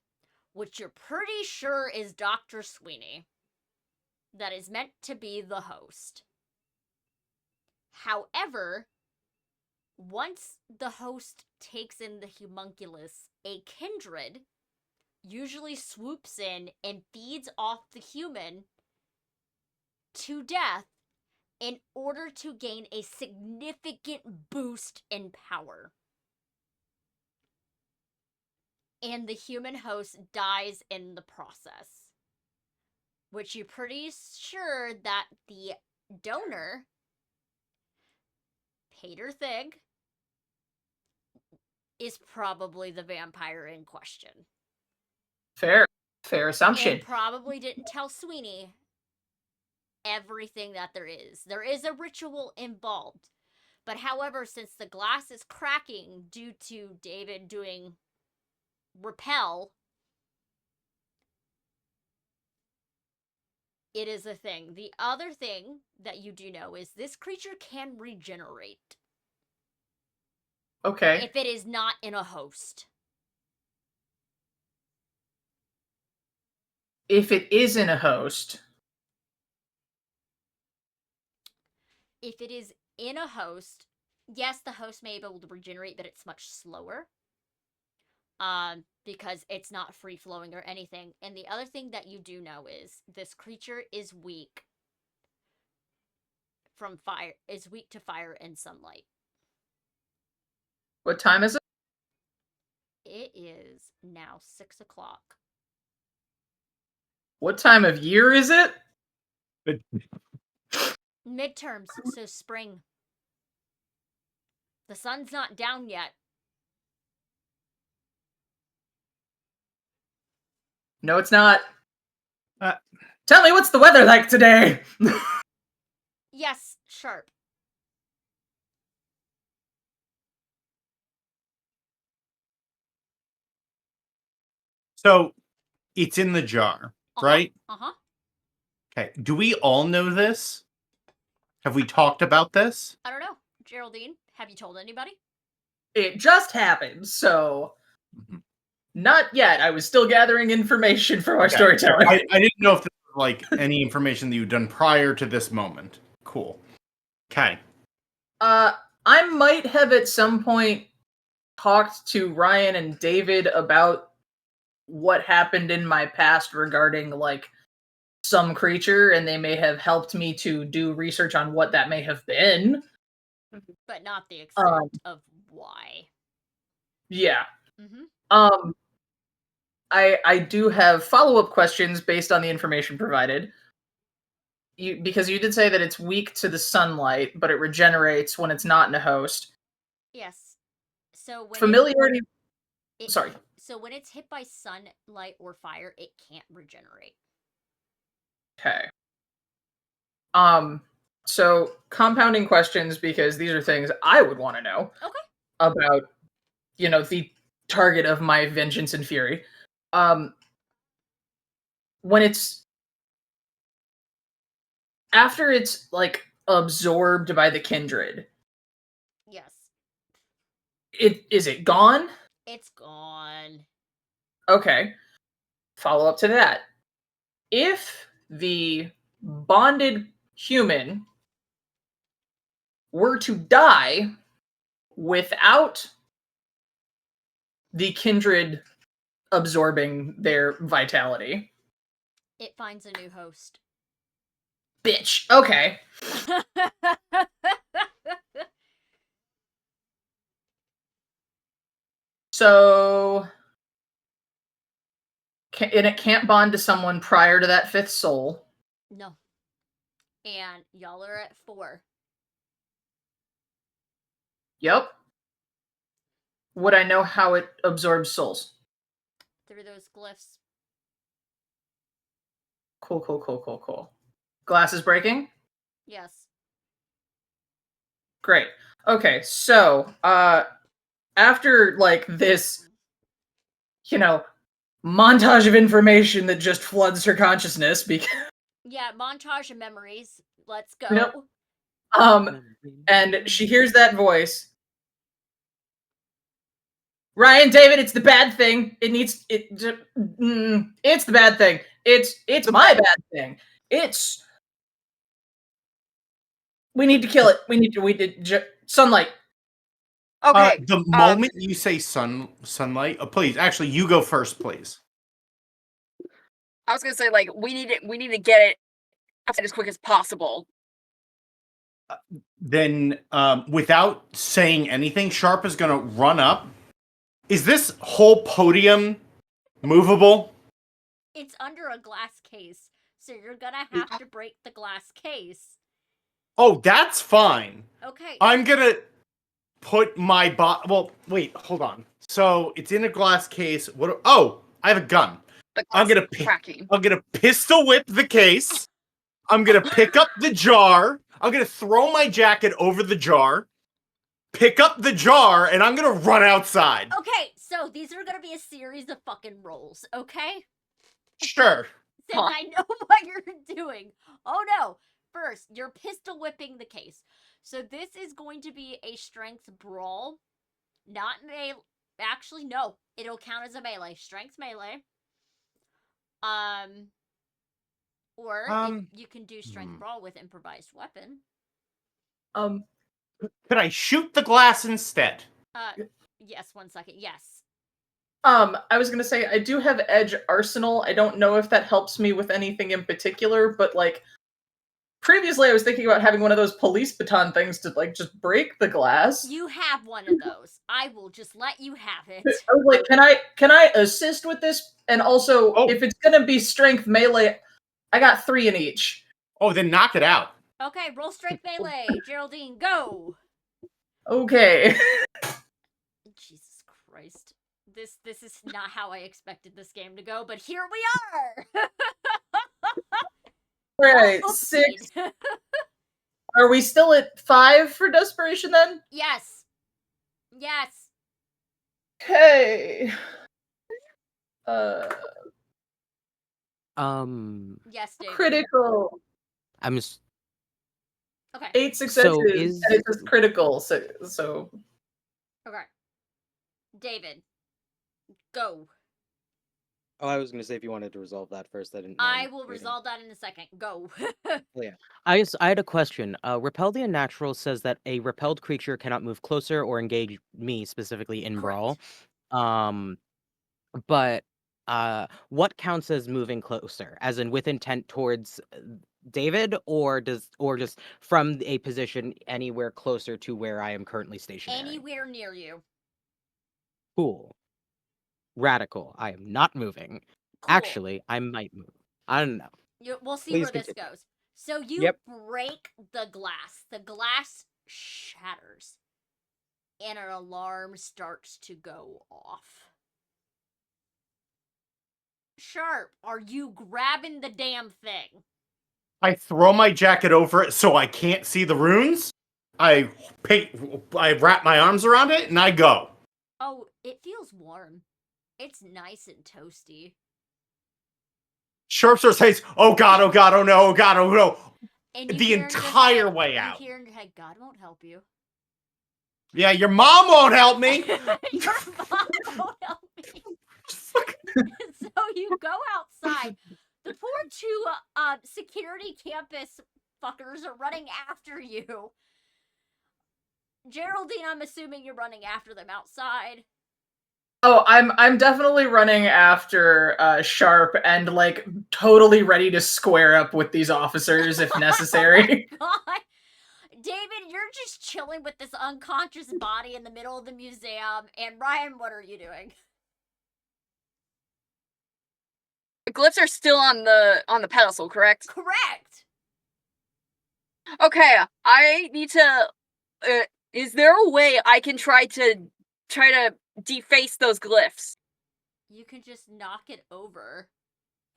which you're pretty sure is Dr. Sweeney. That is meant to be the host. However, once the host takes in the homunculus, a kindred usually swoops in and feeds off the human to death in order to gain a significant boost in power. And the human host dies in the process. Which you're pretty sure that the donor, Pater Thig, is probably the vampire in question. Fair assumption. And probably didn't tell Sweeney everything that there is. There is a ritual involved. But however, since the glass is cracking due to David doing repel, it is a thing. The other thing that you do know is this creature can regenerate. Okay. If it is not in a host. If it is in a host. If it is in a host, yes, the host may be able to regenerate, but it's much slower. Because it's not free-flowing or anything. And the other thing that you do know is this creature is weak from fire, is weak to fire and sunlight. What time is it? It is now 6 o'clock. What time of year is it? Midterms, so spring. The sun's not down yet. No, it's not. Tell me, what's the weather like today? Yes, sharp. So it's in the jar, right? Uh-huh. Okay. Do we all know this? Have we talked about this? I don't know. Geraldine, have you told anybody? It just happened, so not yet. I was still gathering information from our storyteller. I didn't know if there was like any information that you'd done prior to this moment. Cool. Okay. I might have at some point talked to Ryan and David about what happened in my past regarding like some creature, and they may have helped me to do research on what that may have been. But not the extent of why. Yeah. Mm-hmm. I do have follow-up questions based on the information provided. Because you did say that it's weak to the sunlight, but it regenerates when it's not in a host. Yes. So when familiarity. Sorry. So when it's hit by sunlight or fire, it can't regenerate. Okay. So compounding questions, because these are things I would want to know. Okay. About, the target of my vengeance and fury. When it's after it's like absorbed by the kindred, Yes. is it gone? It's gone. Okay. Follow up to that. If the bonded human were to die without the kindred absorbing their vitality. It finds a new host. Bitch. Okay. So and it can't bond to someone prior to that fifth soul. No. And y'all are at 4. Yep. Would I know how it absorbs souls? Through those glyphs. Cool. Glass is breaking? Yes. Great. Okay, so after like this, montage of information that just floods her consciousness because Yeah, montage of memories. Let's go. Yep. And she hears that voice. Ryan, David, it's the bad thing. It's the bad thing. It's my bad thing. We need to kill it. Sunlight. Okay. The moment you say sunlight, please, actually, you go first, please. I was gonna say like we need to get it outside as quick as possible. Then, without saying anything, Sharp is gonna run up. Is this whole podium movable? It's under a glass case, so you're gonna have to break the glass case. Oh, that's fine. Okay. I'm gonna put my well, wait, hold on. So it's in a glass case. What? Oh, I have a gun. I'm gonna cracking. I'm gonna pistol whip the case. I'm gonna pick up the jar. I'm gonna throw my jacket over the jar, pick up the jar, and I'm gonna run outside. Okay, so these are gonna be a series of fucking rolls, okay? Sure. Since I know what you're doing. Oh no! First, you're pistol whipping the case. So this is going to be a strength brawl. Not melee. Actually, no. It'll count as a melee. Strength melee. Or you can do strength brawl with improvised weapon. Could I shoot the glass instead? Yes, 1 second. Yes. I was gonna say I do have Edge Arsenal. I don't know if that helps me with anything in particular, but like previously I was thinking about having one of those police baton things to like just break the glass. You have one of those. I will just let you have it. I was like, can I assist with this? And also, if it's gonna be strength melee, I got 3 in each. Oh, then knock it out. Okay, roll strength melee. Geraldine, go. Okay. Jesus Christ. This is not how I expected this game to go, but here we are. Alright, 6. Are we still at 5 for desperation then? Yes. Yes. Okay. Yes, David. Critical. I'm Okay. 8 successes, So and it says critical, so... Okay. David, go. Oh, I was going to say if you wanted to resolve that first, I didn't. I will resolve that in a second. Go. Oh, yeah. I had a question. Repel the Unnatural says that a repelled creature cannot move closer or engage me specifically in brawl. But what counts as moving closer? As in with intent towards David, or just from a position anywhere closer to where I am currently stationary? Anywhere near you. Cool. Radical. I am not moving. Cool. Actually, I might move. I don't know. We'll see Please where this continue. goes. So you break the glass. The glass shatters. And an alarm starts to go off. Sharp, are you grabbing the damn thing? I throw my jacket over it so I can't see the runes. I wrap my arms around it and I go. Oh, it feels warm. It's nice and toasty. Sharp starts says, "Oh god, oh god, oh no, oh god, oh no." And you the hear in your entire head- way out. You hear in your head, God won't help you. Yeah, your mom won't help me. Your mom won't help me. So you go outside. The poor two security campus fuckers are running after you. Geraldine, I'm assuming you're running after them outside. Oh, I'm definitely running after Sharp and like totally ready to square up with these officers if necessary. Oh my God. David, you're just chilling with this unconscious body in the middle of the museum. And Ryan, what are you doing? The glyphs are still on the pedestal, correct? Correct. Okay, I need to. Is there a way I can try to deface those glyphs? You can just knock it over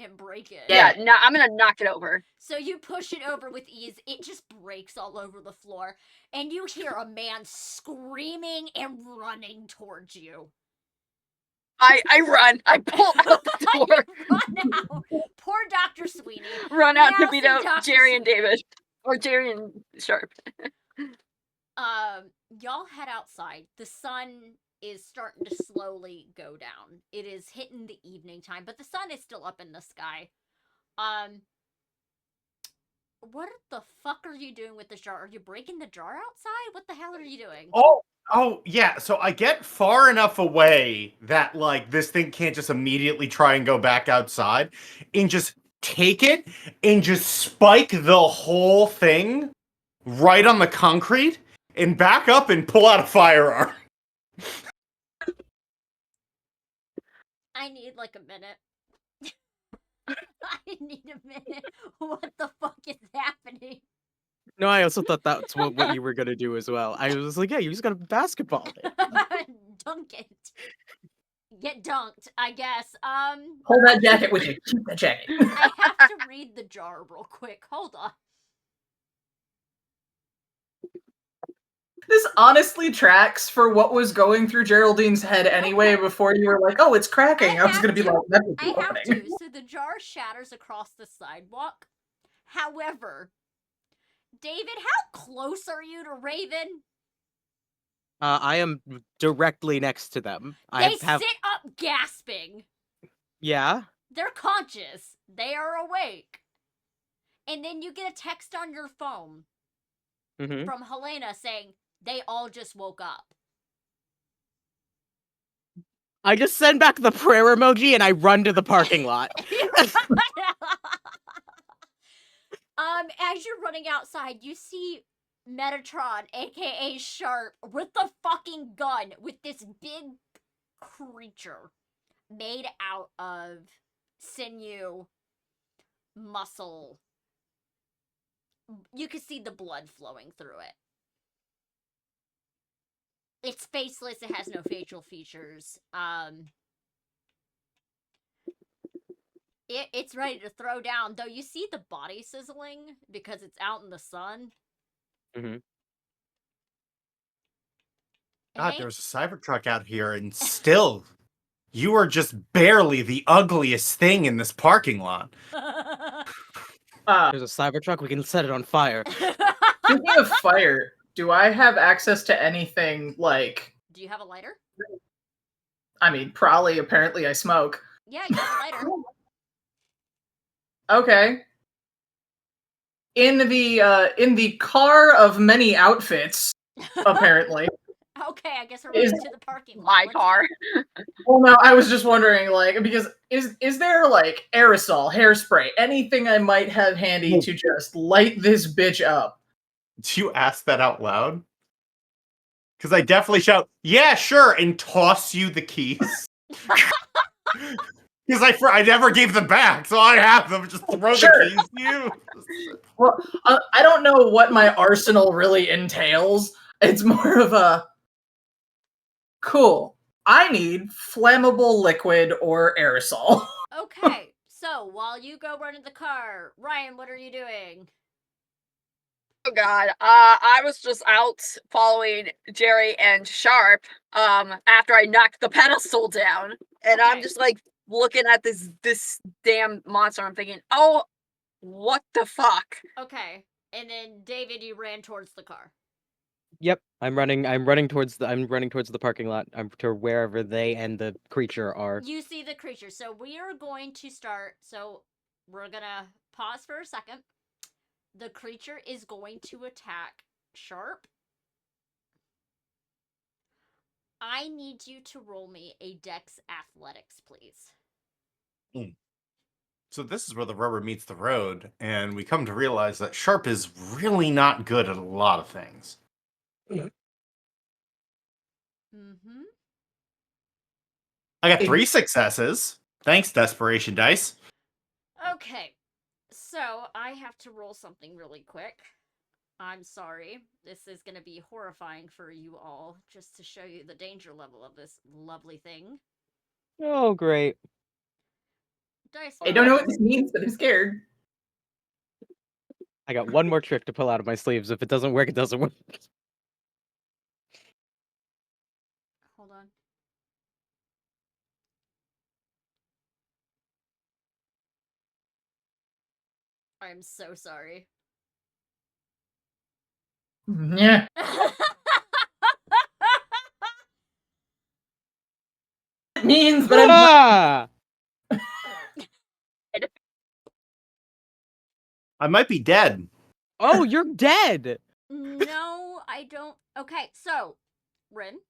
and break it. Yeah. No, I'm gonna knock it over. So you push it over with ease. It just breaks all over the floor. And you hear a man screaming and running towards you. I run. I pull out the door. You run out. Poor Dr. Sweeney. Run out to Now beat see out Dr. Jerry and David. Or Jerry and Sharp. Y'all head outside. The sun is starting to slowly go down. It is hitting the evening time, but the sun is still up in the sky. What the fuck are you doing with the jar? Are you breaking the jar outside? What the hell are you doing? Oh, yeah. So I get far enough away that, like, this thing can't just immediately try and go back outside and just take it and just spike the whole thing right on the concrete and back up and pull out a firearm. I need like a minute. I need a minute. What the fuck is happening? No, I also thought that's what you were gonna do as well. I was like, yeah, you just gotta basketball it. Dunk it. Get dunked, I guess. Hold that jacket with you. Keep that jacket. I have to read the jar real quick. Hold on. This honestly tracks for what was going through Geraldine's head anyway before you were like, oh, it's cracking. I was going to be like, that would be I have opening. to. So the jar shatters across the sidewalk. However, David, how close are you to Raven? I am directly next to them. They sit up gasping. Yeah. They're conscious. They are awake. And then you get a text on your phone from Helena saying they all just woke up. I just send back the prayer emoji and I run to the parking lot. As you're running outside, you see Metatron, aka Sharp, with the fucking gun with this big creature made out of sinew, muscle. You can see the blood flowing through it. It's faceless, it has no facial features. It's ready to throw down, though you see the body sizzling because it's out in the sun. God, there's a Cybertruck out here, and still, you are just barely the ugliest thing in this parking lot. There's a Cybertruck, we can set it on fire. Speaking of fire, do I have access to anything like... Do you have a lighter? I mean, probably, apparently I smoke. Yeah, you have a lighter. Okay. In the car of many outfits, apparently. Okay, I guess we're moving to the parking lot. My Let's car. Well, no, I was just wondering, like, because is there like aerosol, hairspray, anything I might have handy to just light this bitch up? Do you ask that out loud? Because I definitely shout, yeah, sure, and toss you the keys. Because I never gave them back, so I have them. Just throw the keys to you. Well, I don't know what my arsenal really entails. It's more of a... Cool. I need flammable liquid or aerosol. Okay, so while you go run in the car, Ryan, what are you doing? Oh god. I was just out following Jerry and Sharp after I knocked the pedestal down. And I'm Okay. just like looking at this damn monster. I'm thinking, oh, what the fuck? Okay, And then David, you ran towards the car. Yep, I'm running towards the parking lot. I'm to wherever they and the creature are. You see the creature. So we are going to start. So we're gonna pause for a second. The creature is going to attack Sharp. I need you to roll me a Dex Athletics, please. So this is where the rubber meets the road, and we come to realize that Sharp is really not good at a lot of things. Mm-hmm. I got 3 successes. Thanks, Desperation Dice. Okay. So I have to roll something really quick. I'm sorry. This is going to be horrifying for you all, just to show you the danger level of this lovely thing. Oh, great. Dice. I don't know what this means, but I'm scared. I got one more trick to pull out of my sleeves. If it doesn't work, it doesn't work. Hold on. I'm so sorry. Yeah. It means, but I'm Ah! I might be dead. Oh, you're dead! No, I don't. Okay, so, Rin,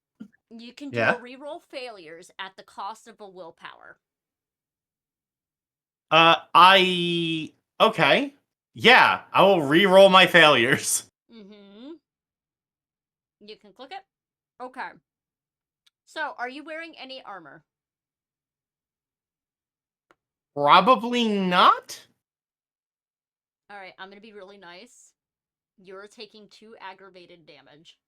you can do Yeah? a reroll failures at the cost of a willpower. Okay. Yeah, I will re-roll my failures. Mm-hmm. You can click it. Okay. So, are you wearing any armor? Probably not. All right, I'm gonna be really nice. You're taking 2 aggravated damage.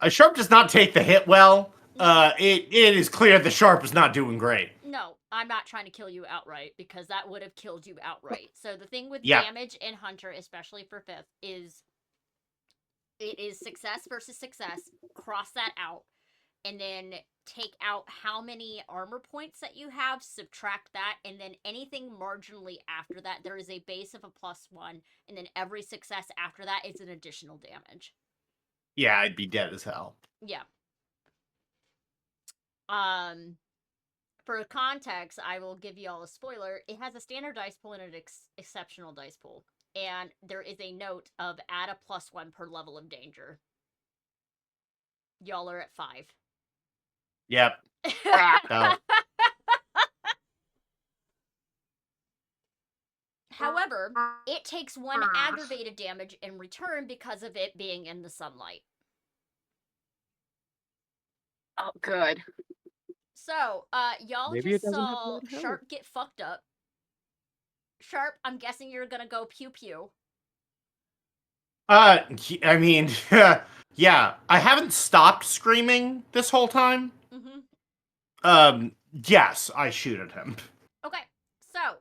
Sharp does not take the hit well. It is clear the Sharp is not doing great. No, I'm not trying to kill you outright because that would have killed you outright. So the thing with Yeah. damage in Hunter, especially for 5th, is it is success versus success. Cross that out. And then take out how many armor points that you have, subtract that, and then anything marginally after that, there is a base of a +1, and then every success after that is an additional damage. Yeah, I'd be dead as hell. Yeah. For context, I will give you all a spoiler. It has a standard dice pool and an exceptional dice pool. And there is a note of add a +1 per level of danger. Y'all are at 5. Yep. Oh. However, it takes 1 aggravated damage in return because of it being in the sunlight. Oh, good. So, y'all Maybe just it doesn't have a saw lot of health. Sharp get fucked up. Sharp, I'm guessing you're gonna go pew pew. I mean, yeah, I haven't stopped screaming this whole time. Mm-hmm. Yes, I shoot at him. Okay, so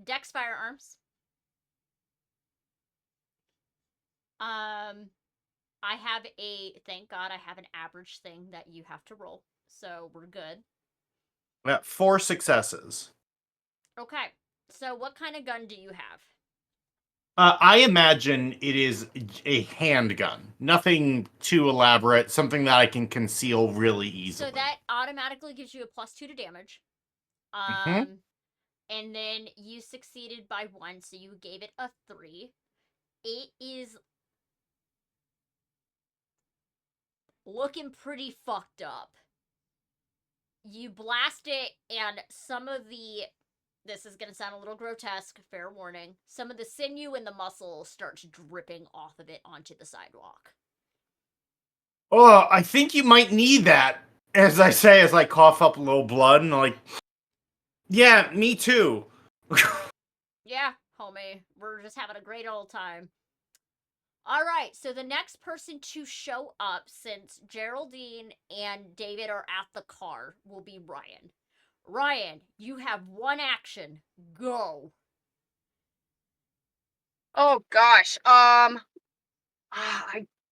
Dex firearms. I have thank God I have an average thing that you have to roll, so we're good. 4 successes. Okay, so what kind of gun do you have? I imagine it is a handgun. Nothing too elaborate. Something that I can conceal really easily. So that automatically gives you a +2 to damage. Mhm. And then you succeeded by 1, so you gave it a 3. It is looking pretty fucked up. You blast it, and some of the. This is gonna sound a little grotesque, fair warning. Some of the sinew and the muscle starts dripping off of it onto the sidewalk. Oh, I think you might need that. As I say, as I cough up a little blood, and like, yeah, me too. Yeah, homie, we're just having a great old time. All right, so the next person to show up, since Geraldine and David are at the car, will be Ryan. Ryan, you have 1 action. Go. Oh gosh. I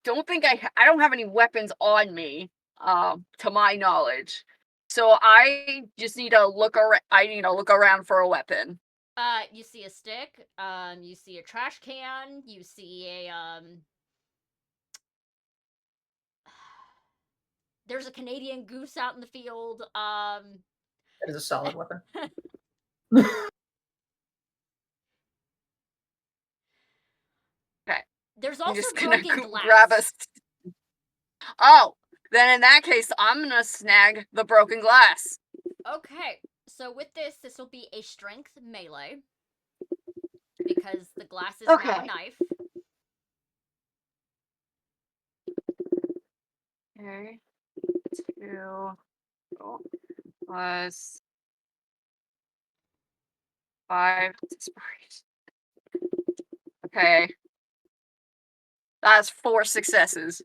don't think I don't have any weapons on me. To my knowledge. So I just need to look around. I need to look around for a weapon. You see a stick, you see a trash can, you see a, there's a Canadian goose out in the field, That is a solid weapon. Okay. There's I'm also just gonna broken glass. grab a. Oh, then in that case, I'm gonna snag the broken glass. Okay, so with this will be a strength melee. Because the glass is now a Okay. knife. Okay. 2 plus 5. Okay. That's 4 successes.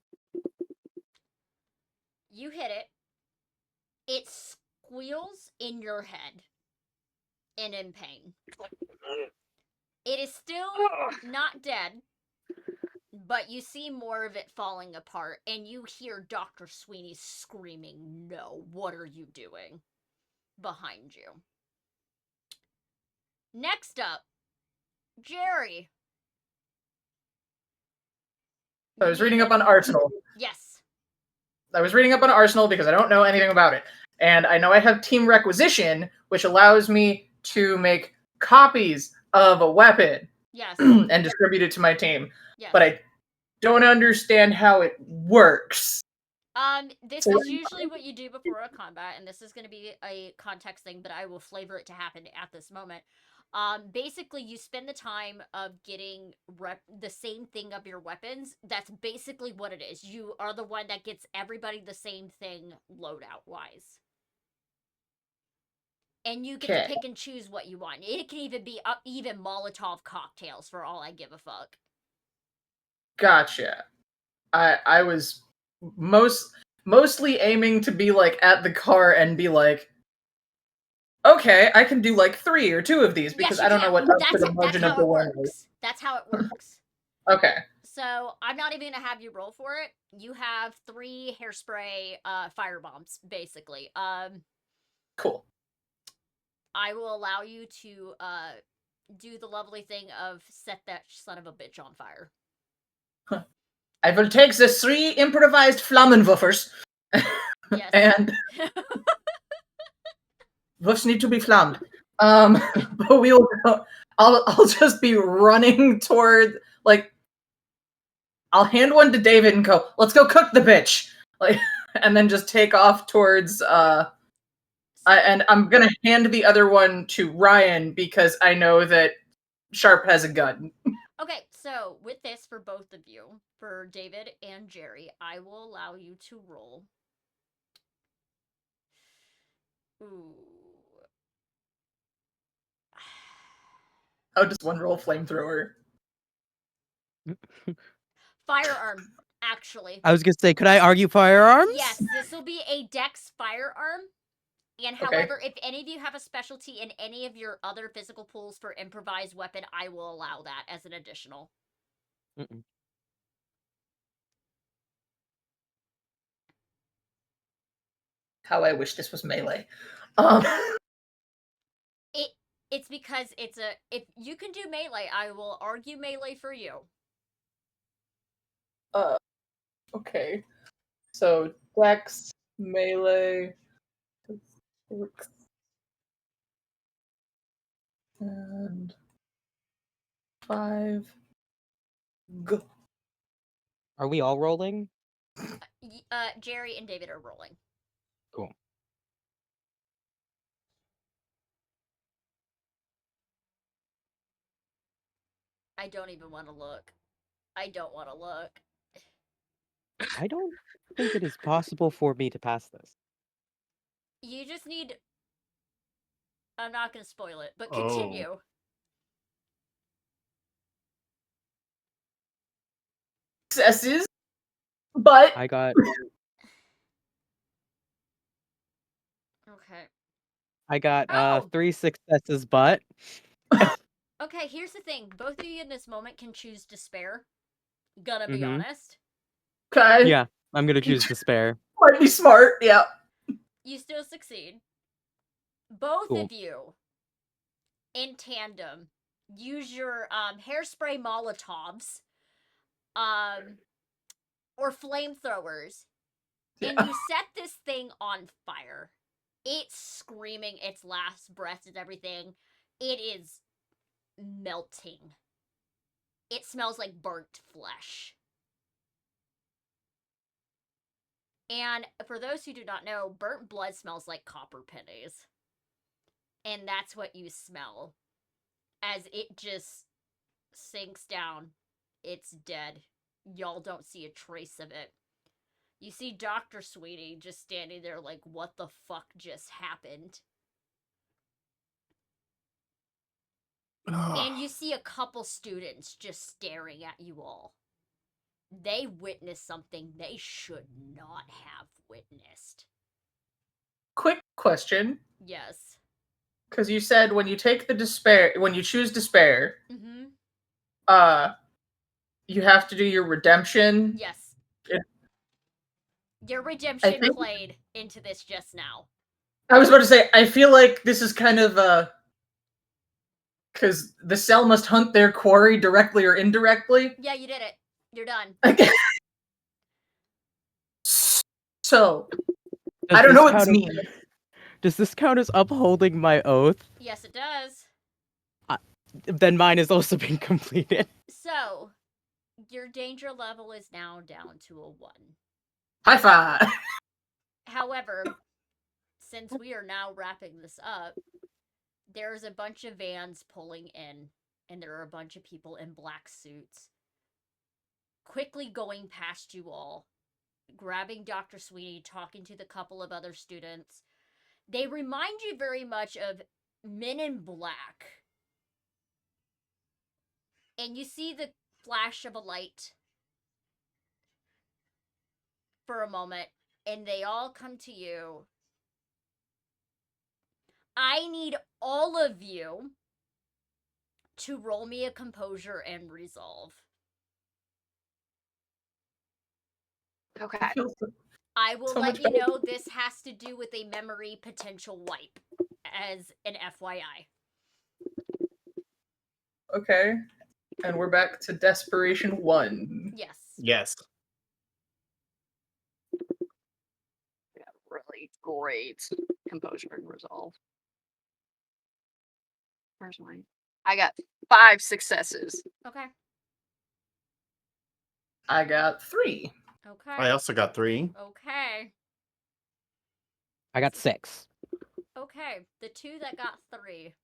You hit it. It squeals in your head and in pain. It is still not dead, but you see more of it falling apart, and you hear Dr. Sweeney screaming, "No, what are you doing?" behind you. Next up, Jerry. I was reading up on Arsenal. Yes. I was reading up on Arsenal because I don't know anything about it. And I know I have Team Requisition, which allows me to make copies of a weapon Yes. and distribute it to my team. Yes. But I don't understand how it works. This is usually what you do before a combat, and this is going to be a context thing, but I will flavor it to happen at this moment. Basically, you spend the time of getting the same thing of your weapons. That's basically what it is. You are the one that gets everybody the same thing loadout-wise. And you get to pick and choose what you want. It can even be even Molotov cocktails for all I give a fuck. Gotcha. I was mostly aiming to be like at the car and be like, okay, I can do like 3 or 2 of these because I don't know what up to the margin of the one is. That's how it works. Okay. So I'm not even gonna have you roll for it. You have 3 hairspray fire bombs, basically. Cool. I will allow you to do the lovely thing of set that son of a bitch on fire. I will take the 3 improvised Flammenwuffers. Yes. And wuffs need to be flammed. But we'll go, I'll just be running toward, like, I'll hand one to David and go, let's go cook the bitch. Like, and then just take off towards and I'm gonna hand the other one to Ryan because I know that Sharp has a gun. Okay, so with this, for both of you, for David and Jerry, I will allow you to roll. Ooh. How does one roll flamethrower? Firearm, actually. I was gonna say, could I argue firearms? Yes, this will be a dex firearm. And however, if any of you have a specialty in any of your other physical pools for improvised weapon, I will allow that as an additional. Mm-mm. How I wish this was melee. It's because it's a, if you can do melee, I will argue melee for you. Okay. So dex, melee, and 5. Go. Are we all rolling? Jerry and David are rolling. Cool. I don't even want to look. I don't want to look. I don't think it is possible for me to pass this. You just need... I'm not going to spoil it, but continue. Successes, but I got Okay. I got 3 successes, but Okay, here's the thing. Both of you in this moment can choose despair. Gonna be honest. okay. yeah, I'm gonna choose despair. Might be smart, yeah. You still succeed. Both Cool. of you, in tandem, use your hairspray Molotovs, or flamethrowers, and you set this thing on fire. It's screaming its last breath and everything. It is melting. It smells like burnt flesh. And for those who do not know, burnt blood smells like copper pennies. And that's what you smell as it just sinks down. It's dead. Y'all don't see a trace of it. You see Dr. Sweetie just standing there like, what the fuck just happened? And you see a couple students just staring at you all. They witnessed something they should not have witnessed. Quick question. Yes. Because you said when you take the despair, when you choose despair, Mm-hmm. you have to do your redemption. Yes. It- Your I redemption think- played into this just now. I was about to say, I feel like this is kind of because the cell must hunt their quarry directly or indirectly. Yeah, you did it. You're done. So, Does I don't know this what this count as- means. Does this count as upholding my oath? Yes, it does. Then mine has also been completed. So, your danger level is now down to a 1. High five. However, since we are now wrapping this up, there's a bunch of vans pulling in, and there are a bunch of people in black suits quickly going past you all, grabbing Dr. Sweeney, talking to the couple of other students. They remind you very much of Men in Black. And you see the flash of a light for a moment, and they all come to you. I need all of you to roll me a composure and resolve. Okay. I will So let much you better. know this has to do with a memory potential wipe, as an FYI. Okay. And we're back to Desperation 1. Yes. Yes. Yeah, really great composure and resolve. Where's mine? I got 5 successes. Okay. I got 3. Okay. I also got 3. Okay. I got 6. Okay. The 2 that got 3.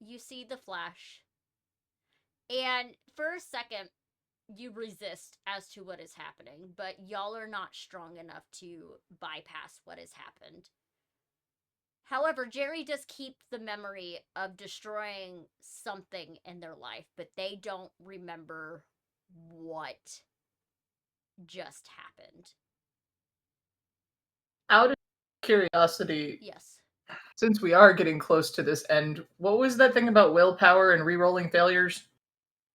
You see the flash. And for a second, you resist as to what is happening, but y'all are not strong enough to bypass what has happened. However, Jerry does keep the memory of destroying something in thery life, but they don't remember what just happened. Out of curiosity, Yes. since we are getting close to this end, what was that thing about willpower and re-rolling failures?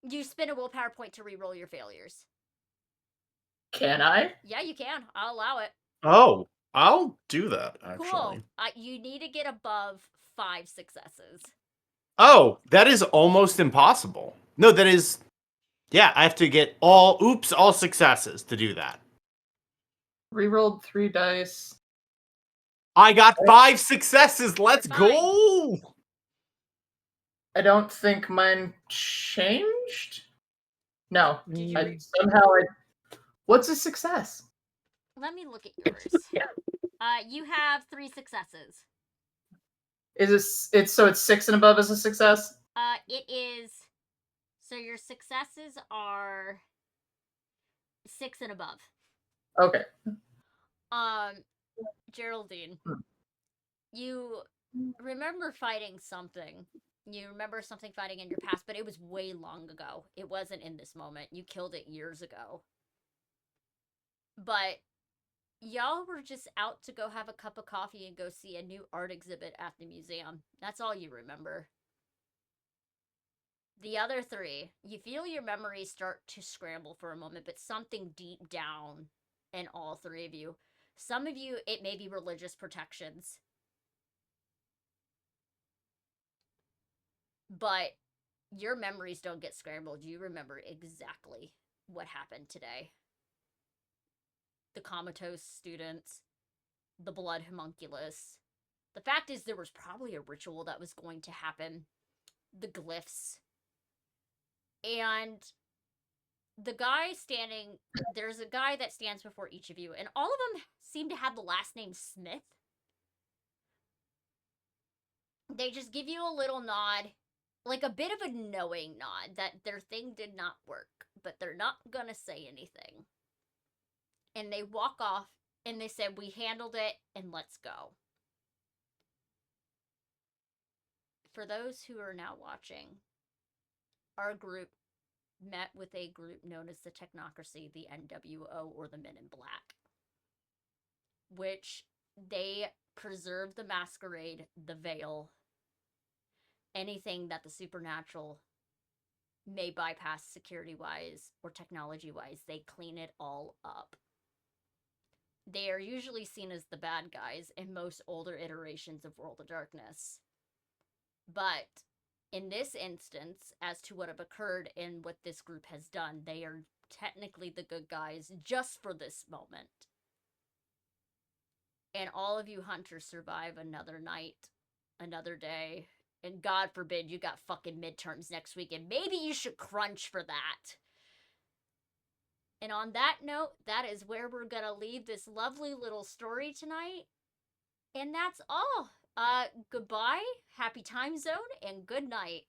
You spend a willpower point to reroll your failures. Can I? Yeah, you can. I'll allow it. Oh, I'll do that, actually. Cool. You need to get above 5 successes. Oh, that is almost impossible. No, that is... Yeah, I have to get all successes to do that. Rerolled 3 dice. I got 5 successes. Let's You're fine. go. I don't think mine changed. No. Did you? What's a success? Let me look at yours. You have 3 successes. It's 6 and above is a success? It is. So your successes are 6 and above. Okay. Geraldine, you remember fighting something. You remember something fighting in your past, but it was way long ago. It wasn't in this moment. You killed it years ago. But y'all were just out to go have a cup of coffee and go see a new art exhibit at the museum. That's all you remember. The other 3, you feel your memories start to scramble for a moment, but something deep down in all 3 of you Some of you, it may be religious protections. But your memories don't get scrambled. You remember exactly what happened today. The comatose students, the blood homunculus. The fact is, there was probably a ritual that was going to happen. The glyphs. And the guy standing, there's a guy that stands before each of you, and all of them seem to have the last name Smith. They just give you a little nod, like a bit of a knowing nod that their thing did not work, but they're not gonna say anything. And they walk off and they said, "We handled it and let's go." For those who are now watching, our group met with a group known as the Technocracy, the NWO, or the Men in Black, which they preserve the masquerade, the veil, anything that the supernatural may bypass security-wise or technology-wise. They clean it all up. They are usually seen as the bad guys in most older iterations of World of Darkness. But in this instance, as to what have occurred and what this group has done, they are technically the good guys just for this moment. And all of you hunters survive another night, another day, and God forbid you got fucking midterms next week, and maybe you should crunch for that. And on that note, that is where we're gonna leave this lovely little story tonight. And that's all. Goodbye, happy time zone, and good night.